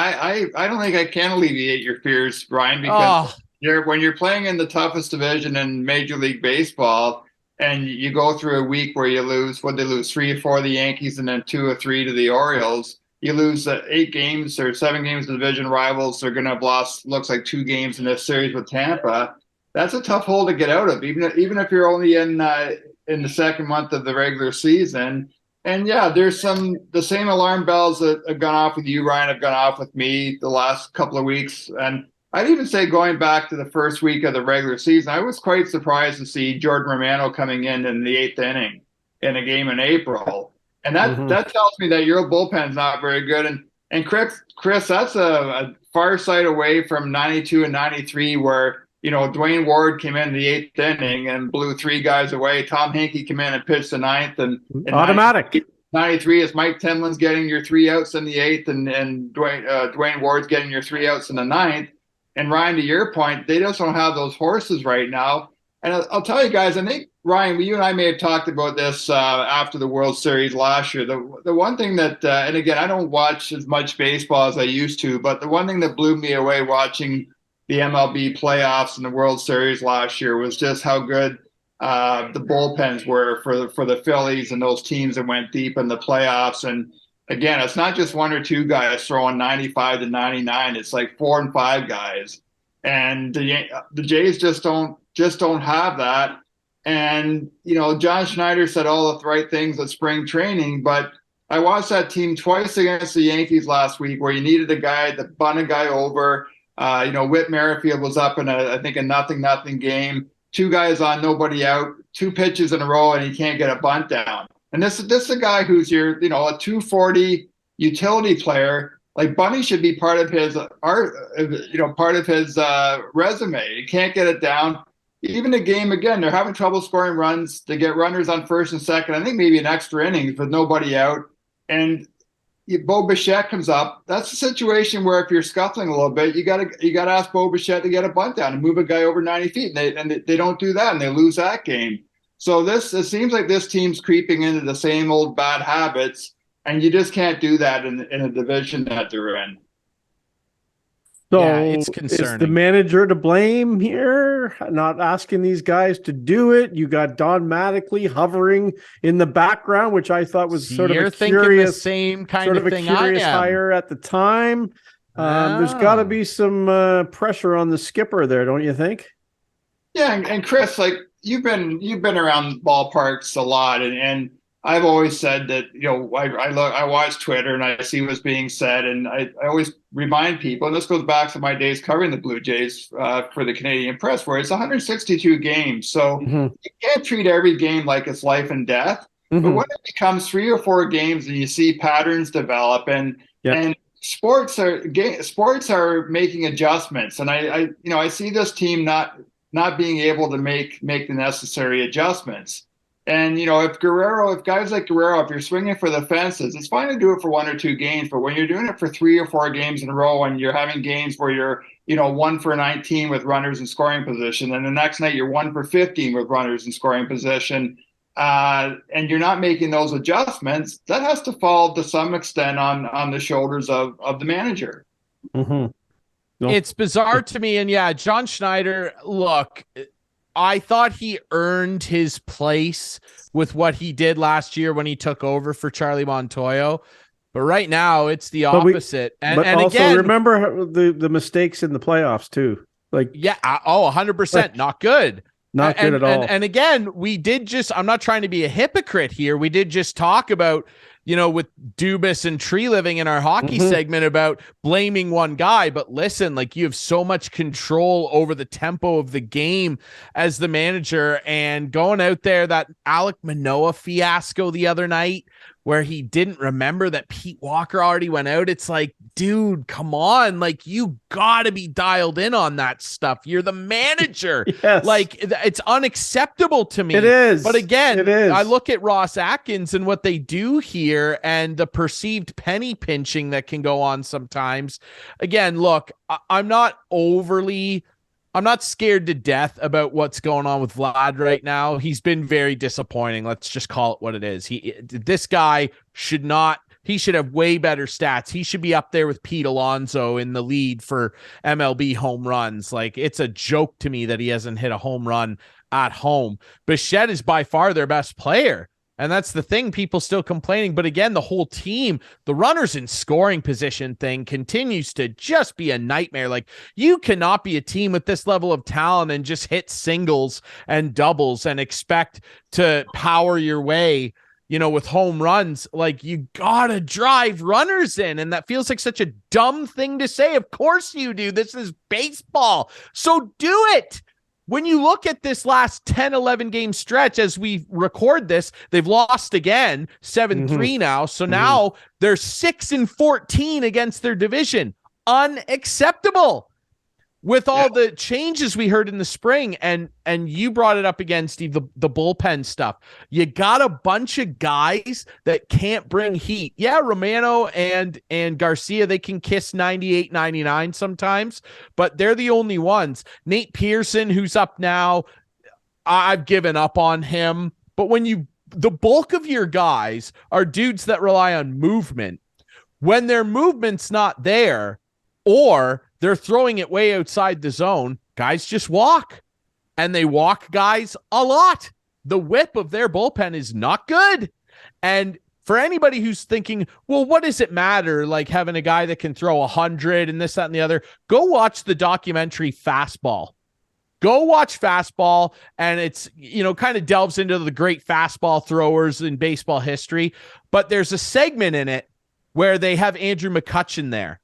B: I don't think I can alleviate your fears, Ryan, because when you're playing in the toughest division in Major League Baseball, and you go through a week where you lose, they lose 3 or 4 to the Yankees and then 2 or 3 to the Orioles. You lose 8 games or 7 games to division rivals. They're going to have lost, looks like 2 games in this series with Tampa. That's a tough hole to get out of, even if you're only in the second month of the regular season. And yeah, there's the same alarm bells that have gone off with you, Ryan, have gone off with me the last couple of weeks. And I'd even say going back to the first week of the regular season, I was quite surprised to see Jordan Romano coming in the 8th inning in a game in April. And that tells me that your bullpen's not very good. And Chris, that's a far sight away from 92 and 93 where, Dwayne Ward came in the 8th inning and blew 3 guys away. Tom Henke came in and pitched the 9th. And
C: automatic.
B: 93 is Mike Timlin's getting your 3 outs in the 8th and Dwayne Ward's getting your 3 outs in the 9th. And Ryan, to your point, they just don't have those horses right now. And I'll tell you guys, I think, Ryan, you and I may have talked about this after the World Series last year. The one thing that, and again, I don't watch as much baseball as I used to, but the one thing that blew me away watching the MLB playoffs and the World Series last year was just how good the bullpens were for the Phillies and those teams that went deep in the playoffs. And again, it's not just 1 or 2 guys throwing 95 to 99. It's like 4 and 5 guys. And the Jays just don't have that. And, John Schneider said all the right things at spring training, but I watched that team twice against the Yankees last week where you needed a guy that bunt a guy over. Whit Merrifield was up in I think a 0-0 game. 2 guys on, nobody out, 2 pitches in a row, and he can't get a bunt down. And this is a guy who's a 240 utility player. Like Bunny should be part of his resume. He can't get it down. Even the game again, they're having trouble scoring runs. They get runners on first and second. I think maybe an extra innings with nobody out. And Bo Bichette comes up. That's a situation where if you're scuffling a little bit, you gotta ask Bo Bichette to get a bunt down and move a guy over 90 feet, and they don't do that, and they lose that game. So it seems like this team's creeping into the same old bad habits, and you just can't do that in a division that they're in.
C: So
A: yeah, it's concerning.
C: Is the manager to blame here? Not asking these guys to do it. You got Don Mattingly hovering in the background, which I thought was sort of a curious,
A: the same kind
C: sort
A: of
C: a
A: thing.
C: Curious hire at the time. There's got to be some pressure on the skipper there, don't you think?
B: Yeah, and Chris, like you've been around ballparks a lot, and I've always said that, I watch Twitter and I see what's being said, and I always remind people, and this goes back to my days covering the Blue Jays for the Canadian Press, where it's 162 games. So you can't treat every game like it's life and death. But when it becomes 3 or 4 games and you see patterns develop, and sports are making adjustments, and I see this team not being able to make the necessary adjustments. And, if guys like Guerrero, if you're swinging for the fences, it's fine to do it for 1 or 2 games. But when you're doing it for 3 or 4 games in a row, and you're having games where you're, 1 for 19 with runners in scoring position, and the next night you're 1 for 15 with runners in scoring position, and you're not making those adjustments, that has to fall to some extent on the shoulders of the manager.
C: No.
A: It's bizarre to me. And yeah, John Schneider, look, I thought he earned his place with what he did last year when he took over for Charlie Montoyo. But right now it's the opposite. And
C: also
A: again,
C: remember the mistakes in the playoffs too.
A: 100%. Not good.
C: Not good at all.
A: And again, I'm not trying to be a hypocrite here. We did just talk about, with Dubas and Tree Living in our hockey segment about blaming one guy. But listen, you have so much control over the tempo of the game as the manager, and going out there, that Alek Manoah fiasco the other night where he didn't remember that Pete Walker already went out. It's like, dude, come on. You got to be dialed in on that stuff. You're the manager.
C: Yes.
A: It's unacceptable to me.
C: It is.
A: But again,
C: it is.
A: I look at Ross Atkins and what they do here and the perceived penny pinching that can go on sometimes. Again, look, I'm not scared to death about what's going on with Vlad right now. He's been very disappointing. Let's just call it what it is. This guy should have way better stats. He should be up there with Pete Alonso in the lead for MLB home runs. It's a joke to me that he hasn't hit a home run at home. Bichette is by far their best player. And that's the thing, people still complaining. But again, the whole team, the runners in scoring position thing continues to just be a nightmare. You cannot be a team with this level of talent and just hit singles and doubles and expect to power your way, with home runs. You gotta drive runners in. And that feels like such a dumb thing to say. Of course you do. This is baseball. So do it. When you look at this last 10, 11 game stretch, as we record this, they've lost again, 7-3 now. So now they're 6-14 against their division. Unacceptable. With all the changes we heard in the spring, and you brought it up again, Steve, the bullpen stuff. You got a bunch of guys that can't bring heat. Yeah, Romano and Garcia, they can kiss 98, 99 sometimes, but they're the only ones. Nate Pearson, who's up now, I've given up on him. But the bulk of your guys are dudes that rely on movement. When their movement's not there, or they're throwing it way outside the zone, guys just walk. And they walk guys a lot. The whip of their bullpen is not good. And for anybody who's thinking, well, what does it matter? Having a guy that can throw 100 and this, that, and the other. Go watch the documentary Fastball. Go watch Fastball, and it's, kind of delves into the great fastball throwers in baseball history. But there's a segment in it where they have Andrew McCutchen there.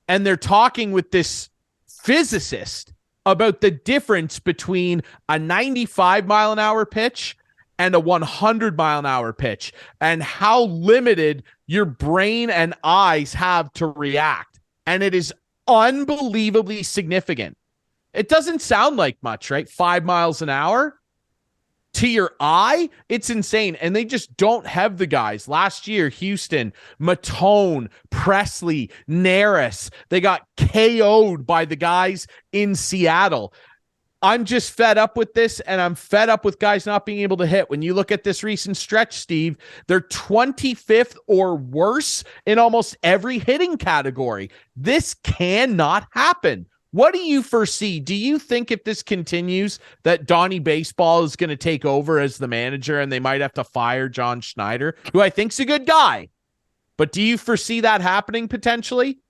A: And they're talking with this physicist about the difference between a 95 mile an hour pitch and a 100 mile an hour pitch, and how limited your brain and eyes have to react. And it is unbelievably significant. It doesn't sound like much, right? 5 miles an hour. to your eye, it's insane. And they just don't have the guys. Last year, Houston, Matone, Presley, Neris, they got KO'd by the guys in Seattle. I'm just fed up with this, and I'm fed up with guys not being able to hit. When you look at this recent stretch, Steve, they're 25th or worse in almost every hitting category. This cannot happen. What do you foresee? Do you think if this continues that Donnie Baseball is going to take over as the manager and they might have to fire John Schneider, who I think's a good guy? But do you foresee that happening potentially?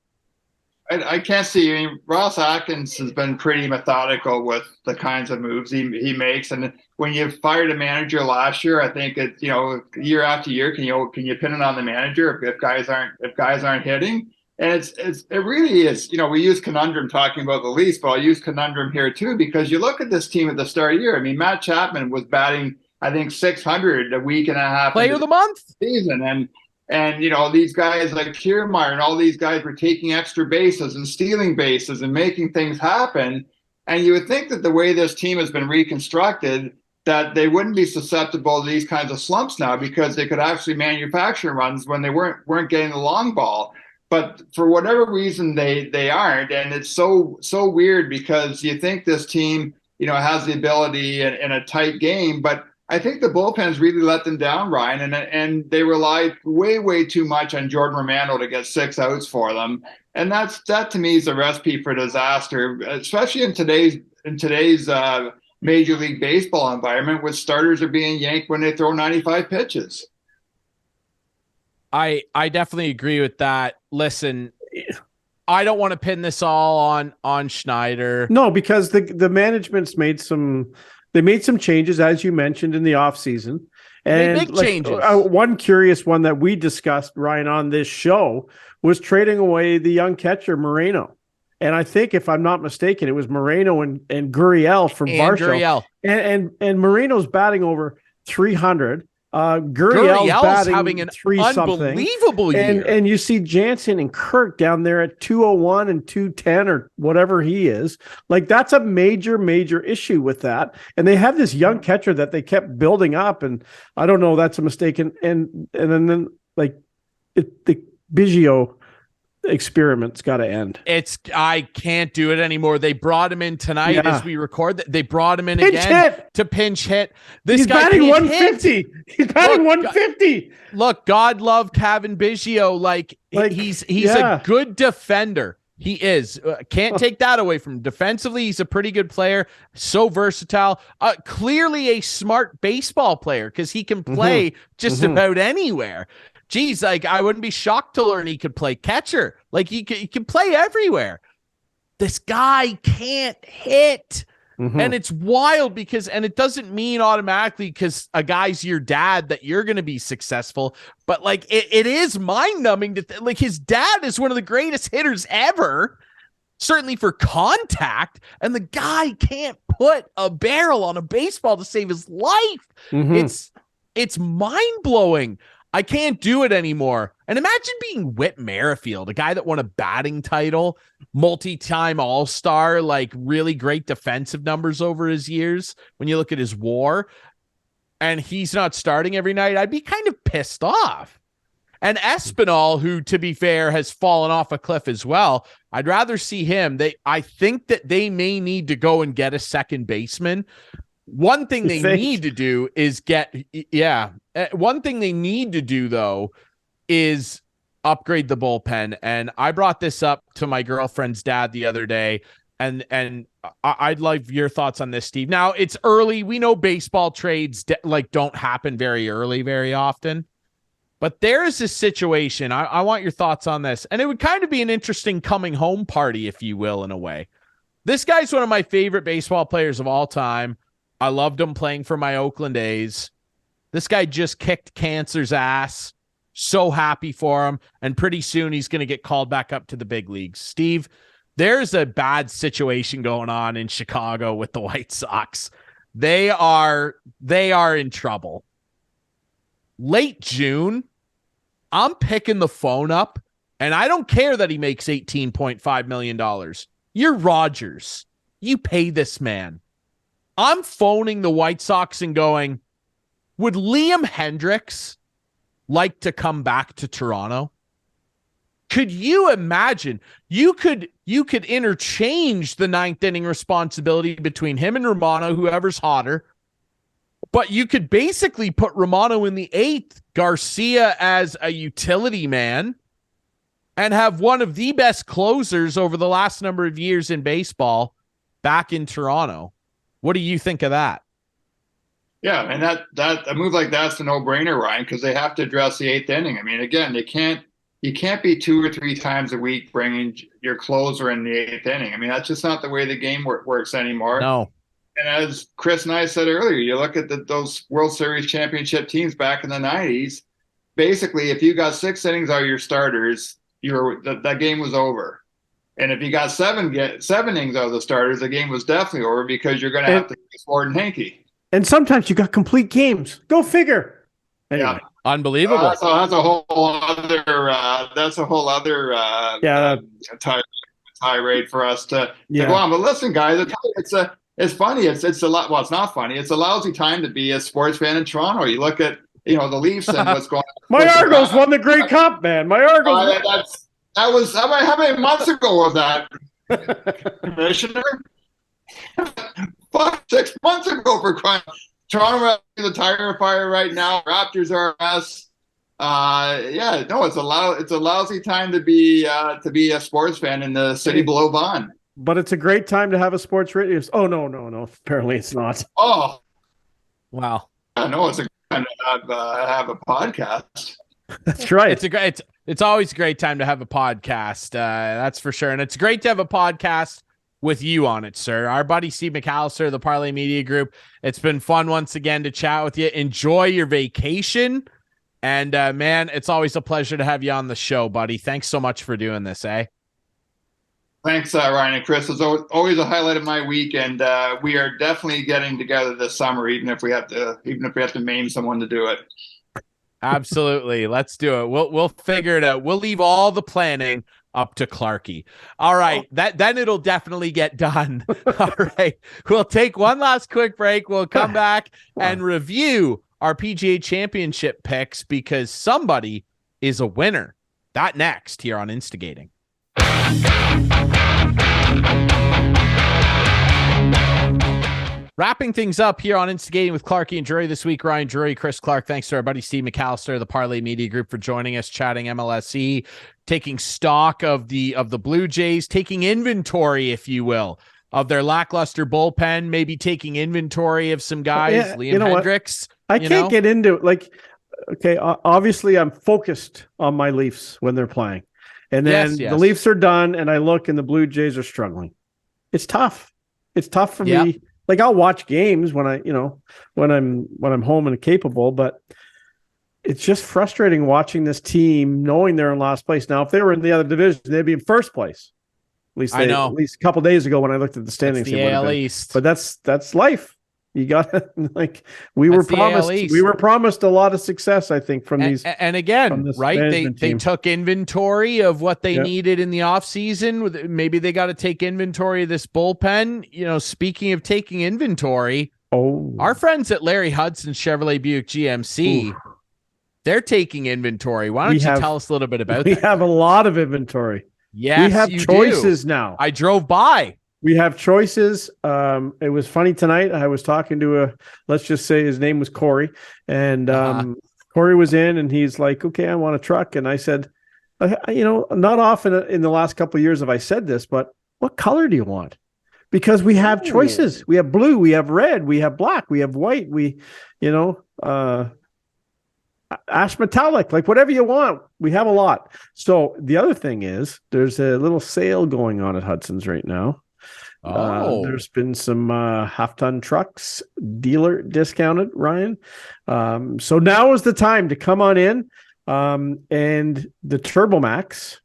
B: I can't see. I mean, Ross Atkins has been pretty methodical with the kinds of moves he makes. And when you fired a manager last year, I think it's, year after year, can you pin it on the manager if guys aren't hitting? And it really is, we use conundrum talking about the Leafs, but I'll use conundrum here too, because you look at this team at the start of the year. I mean, Matt Chapman was batting, I think, 600 a week and a half.
A: Player of the month
B: season. And these guys like Kiermaier and all these guys were taking extra bases and stealing bases and making things happen. And you would think that the way this team has been reconstructed, that they wouldn't be susceptible to these kinds of slumps now, because they could actually manufacture runs when they weren't getting the long ball. But for whatever reason, they aren't. And it's so weird, because you think this team, has the ability in a tight game, but I think the bullpen's really let them down, Ryan, and they rely way too much on Jordan Romano to get 6 outs for them. And that to me is a recipe for disaster, especially in today's Major League Baseball environment, where starters are being yanked when they throw 95 pitches.
A: I definitely agree with that. Listen, I don't want to pin this all on Schneider.
C: No, because the management's made some changes, as you mentioned, in the offseason. And
A: big changes.
C: One curious one that we discussed, Ryan, on this show was trading away the young catcher Moreno. And I think, if I'm not mistaken, it was Moreno and Gurriel from Varsho. And Moreno's batting over 300. Gurriel's batting
A: having an
C: 3-something.
A: Unbelievable year.
C: And you see Jansen and Kirk down there at 201 and 210 or whatever he is. Like, that's a major issue with that. And they have this young catcher that they kept building up, and I don't know, that's a mistake. And then the Biggio experiment's got to end.
A: I can't do it anymore. They brought him in tonight as we record. They brought him in to pinch hit. He's
C: batting 150. He's batting 150.
A: Look, God love Kevin Biggio. He's a good defender. He is. Can't take that away from him. Defensively, he's a pretty good player. So versatile. Clearly a smart baseball player, because he can play just about anywhere. Geez, I wouldn't be shocked to learn he could play catcher. He can play everywhere. This guy can't hit. And it's wild, and it doesn't mean automatically because a guy's your dad that you're going to be successful. But it is mind numbing to his dad is one of the greatest hitters ever, certainly for contact. And the guy can't put a barrel on a baseball to save his life. It's mind blowing. I can't do it anymore. And imagine being Whit Merrifield, a guy that won a batting title, multi-time all-star, really great defensive numbers over his years. When you look at his WAR, and he's not starting every night, I'd be kind of pissed off. And Espinal, who, to be fair, has fallen off a cliff as well, I'd rather see him. I think that they may need to go and get a second baseman. One thing they need to do is one thing they need to do, though, is upgrade the bullpen. And I brought this up to my girlfriend's dad the other day, and I'd like your thoughts on this, Steve. Now, it's early. We know baseball trades don't happen very early very often. But there is a situation. I want your thoughts on this. And it would kind of be an interesting coming home party, if you will, in a way. This guy's one of my favorite baseball players of all time. I loved him playing for my Oakland A's. This guy just kicked cancer's ass. So happy for him. And pretty soon he's going to get called back up to the big leagues. Steve, there's a bad situation going on in Chicago with the White Sox. They are in trouble. Late June, I'm picking the phone up, and I don't care that he makes $18.5 million. You're Rogers. You pay this man. I'm phoning the White Sox and going, would Liam Hendricks like to come back to Toronto? Could you imagine? You could interchange the ninth inning responsibility between him and Romano, whoever's hotter. But you could basically put Romano in the eighth, Garcia as a utility man, and have one of the best closers over the last number of years in baseball back in Toronto. What do you think of that?
B: Yeah, and that a move like that's a no-brainer, Ryan, because they have to address the eighth inning. I mean, again, you can't be 2 or 3 times a week bringing your closer in the eighth inning. I mean, that's just not the way the game works anymore.
A: No.
B: And as Chris and I said earlier, you look at those World Series championship teams back in the 90s, basically, if you got 6 innings out of your starters, that game was over. And if you got 7 innings out of the starters, the game was definitely over because you're going to have to face Ford and Hankey. And
C: sometimes you got complete games. Go figure.
A: Anyway. Yeah. Unbelievable.
B: So that's a whole other tirade for us to go on. But listen, guys, it's funny. It's a lot. Well, it's not funny. It's a lousy time to be a sports fan in Toronto. You look at the Leafs and what's going on.
C: My Argos won the Grey Cup, man. My Argos.
B: That was how many months ago was that, Commissioner? 6 months ago for crying. Toronto is a tire fire right now. Raptors are a mess. It's a lousy time to be a sports fan in the city below Vaughan.
C: But it's a great time to have a sports radio. Oh no! Apparently, it's not.
B: Oh,
A: wow!
B: I know it's a good time to have a podcast.
C: That's right.
A: It's always a great time to have a podcast. That's for sure, and it's great to have a podcast with you on it, sir. Our buddy Steve McAllister, the Parleh Media Group. It's been fun once again to chat with you. Enjoy your vacation. And man, it's always a pleasure to have you on the show, buddy. Thanks so much for doing this, eh?
B: Thanks, Ryan and Chris. It's always a highlight of my week, and we are definitely getting together this summer, even if we have to maim someone to do it.
A: Absolutely. Let's do it. We'll figure it out. We'll leave all the planning up to Clarkey. All right. Then it'll definitely get done. All right. We'll take one last quick break. We'll come back and review our PGA Championship picks because somebody is a winner. That next here on Instigating. Wrapping things up here on Instigating with Clarkey and Drury this week. Ryan Drury, Chris Clark. Thanks to our buddy Steve McAllister, the Parleh Media Group, for joining us, chatting MLSE, taking stock of the Blue Jays, taking inventory, if you will, of their lackluster bullpen, maybe taking inventory of some guys, Liam Hendricks.
C: I can't get into it. Okay, obviously I'm focused on my Leafs when they're playing. And then the Leafs are done, and I look, and the Blue Jays are struggling. It's tough. It's tough for me. I'll watch games when I'm home and capable, but it's just frustrating watching this team knowing they're in last place. Now, if they were in the other division, they'd be in first place. At least a couple days ago when I looked at the standings,
A: the AL East.
C: But that's life. You got we were promised a lot of success, I think, from these.
A: And again, right? They took inventory of what they needed in the offseason. Maybe they got to take inventory of this bullpen. Speaking of taking inventory, our friends at Larry Hudson Chevrolet Buick GMC, they're taking inventory. Why don't you tell us a little bit about that?
C: We have a lot of inventory.
A: Yes,
C: we have choices now.
A: I drove by.
C: We have choices. It was funny tonight. I was talking to let's just say his name was Corey, and Corey was in, and he's like, "Okay, I want a truck." And I said, not often in the last couple of years have I said this, but what color do you want? Because we have choices. We have blue, we have red, we have black, we have white. Ash metallic, whatever you want. We have a lot. So the other thing is, there's a little sale going on at Hudson's right now. There's been some half-ton trucks dealer discounted, Ryan. So now is the time to come on in. And the TurboMax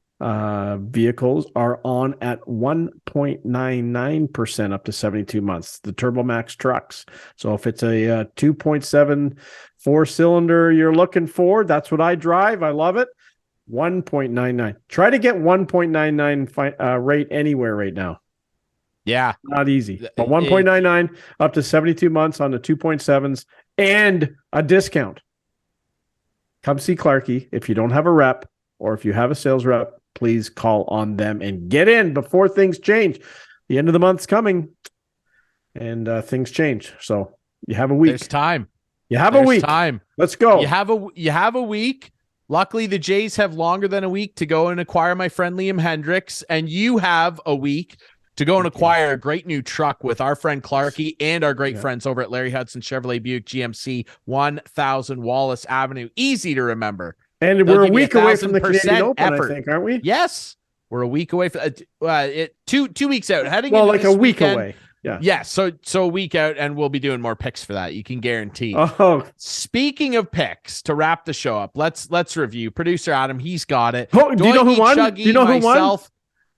C: vehicles are on at 1.99% up to 72 months. The TurboMax trucks. So if it's a 2.7 4-cylinder you're looking for, that's what I drive. I love it. 1.99. Try to get 1.99 rate anywhere right now.
A: Yeah.
C: Not easy. But 1.99 up to 72 months on the 2.7s and a discount. Come see Clarkey. If you don't have a rep or if you have a sales rep, please call on them and get in before things change. The end of the month's coming and things change. So you have a week.
A: There's time.
C: You have a week.
A: Time.
C: Let's go.
A: You have a week. Luckily, the Jays have longer than a week to go and acquire my friend Liam Hendricks, and you have a week to go and acquire a great new truck with our friend Clarkey and our great friends over at Larry Hudson Chevrolet Buick GMC, 1000 Wallace Avenue. Easy to remember.
C: And we're a week away from the Canadian Open, I think, aren't we?
A: Yes. We're a week away from 2 weeks out. Heading
C: well,
A: into
C: like
A: this
C: a week
A: weekend,
C: away. Yeah.
A: Yeah. So a week out, and we'll be doing more picks for that. You can guarantee.
C: Oh.
A: Speaking of picks, to wrap the show up, let's review. Producer Adam, he's got it.
C: Oh, do you know who won? Do you know who won?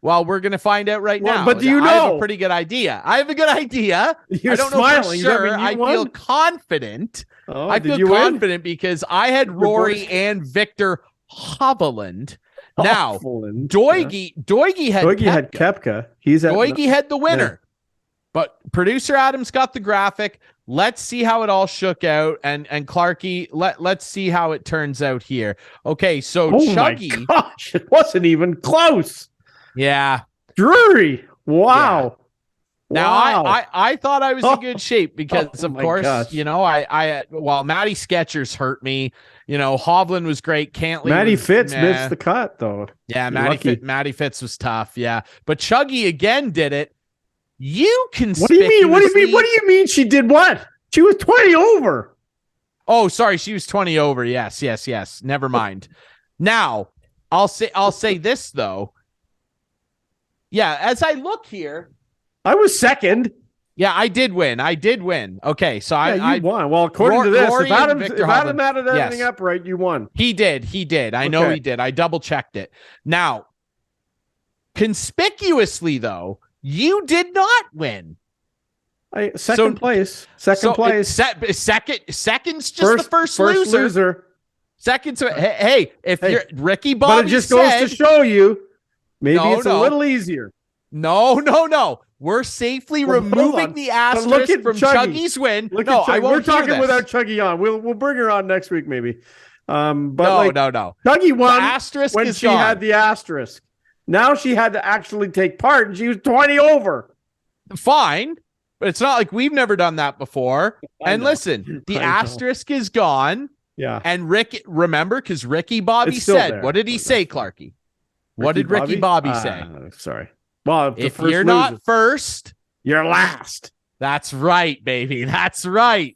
A: Well, we're going to find out right now.
C: But do you know?
A: I have a pretty good idea. I have a good idea.
C: You're
A: I don't
C: smiling.
A: know for sure. I feel confident.
C: Oh,
A: I feel confident because I had Rory and Victor Hovland. Now, Doigie had
C: Koepka.
A: Doigie had the winner. Yeah. But producer Adam's got the graphic. Let's see how it all shook out. And Clarkey, let's see how it turns out here. Okay, so Chuggy.
C: My gosh, it wasn't even close.
A: Yeah.
C: Drury. Wow.
A: Yeah. Now I thought I was in good shape because of course, gosh. Matty Skechers hurt me. Hovland was great.
C: Matty Fitz missed the cut though.
A: Yeah, Matty Fitz was tough. Yeah. But Chuggy again did it. You conspicuously...
C: What do you mean she did what? She was 20 over.
A: Oh, sorry. She was 20 over. Yes. Never mind. Now, I'll say this though. Yeah, as I look here,
C: I was second.
A: Yeah, I did win. Okay, so I
C: won. Well, according to this, if Adam added everything up right, you won.
A: He did. I know he did. I double checked it. Now, conspicuously though, you did not win.
C: Second place.
A: Second's just the first loser. Second. Hey, if you're Ricky Bobby,
C: but it just goes to show you, maybe it's a little easier.
A: No. We're safely removing the asterisk from Chuggy's win.
C: We're talking without Chuggy on. We'll bring her on next week, maybe.
A: No.
C: Chuggy won
A: the asterisk
C: when she had the asterisk. Now she had to actually take part, and she was 20 over.
A: Fine, but it's not like we've never done that before. And listen, the asterisk is gone.
C: Yeah.
A: And remember, because Ricky Bobby said, there. What did he say, Clarkey? What did Ricky Bobby say?
C: Sorry. Well,
A: if you're not first,
C: you're last.
A: That's right, baby. That's right.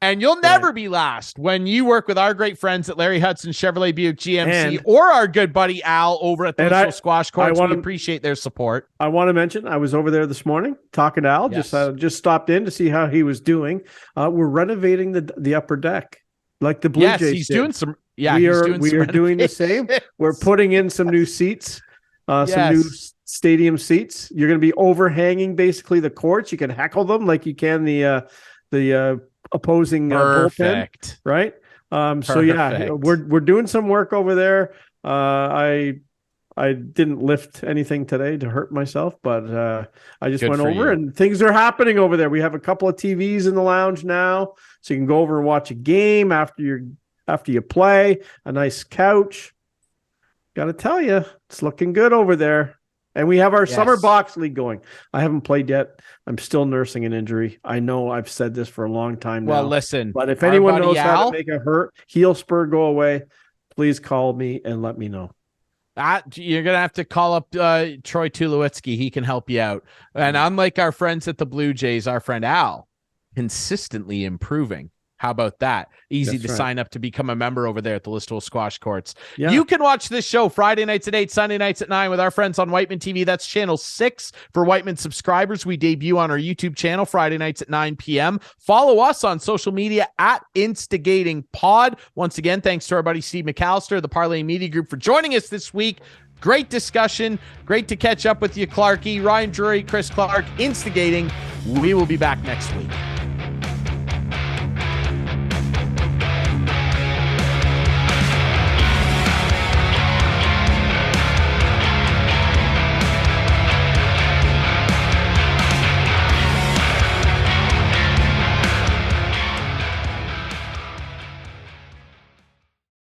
A: And you'll never be last when you work with our great friends at Larry Hudson Chevrolet Buick GMC or our good buddy Al over at the Listowel Squash Courts. We appreciate their support.
C: I want to mention I was over there this morning talking to Al. Yes. Just stopped in to see how he was doing. We're renovating the upper deck like the Blue Jays.
A: He's doing some.
C: Yeah, we are doing the same. We're putting in some new seats, some new stadium seats. You're going to be overhanging basically the courts. You can heckle them like you can the opposing bullpen, right? So yeah, we're doing some work over there. I didn't lift anything today to hurt myself, but I just went over and things are happening over there. We have a couple of TVs in the lounge now, so you can go over and watch a game after you play. A nice couch. Got to tell you, it's looking good over there. And we have our summer box league going. I haven't played yet. I'm still nursing an injury. I know I've said this for a long time now.
A: Well, listen.
C: But if anyone knows how to make a heel spur go away, please call me and let me know.
A: You're going to have to call up Troy Tulowitzki. He can help you out. And unlike our friends at the Blue Jays, our friend Al, consistently improving. How about that? Easy to sign up to become a member over there at the Listowel Squash Courts. Yeah. You can watch this show Friday nights at 8, Sunday nights at 9 with our friends on Whiteman TV. That's channel 6 for Whiteman subscribers. We debut on our YouTube channel Friday nights at 9 p.m. Follow us on social media at InstigatingPod. Once again, thanks to our buddy Steve McAllister, the Parleh Media Group, for joining us this week. Great discussion. Great to catch up with you, Clarkey, Ryan Drury, Chris Clark, Instigating. We will be back next week.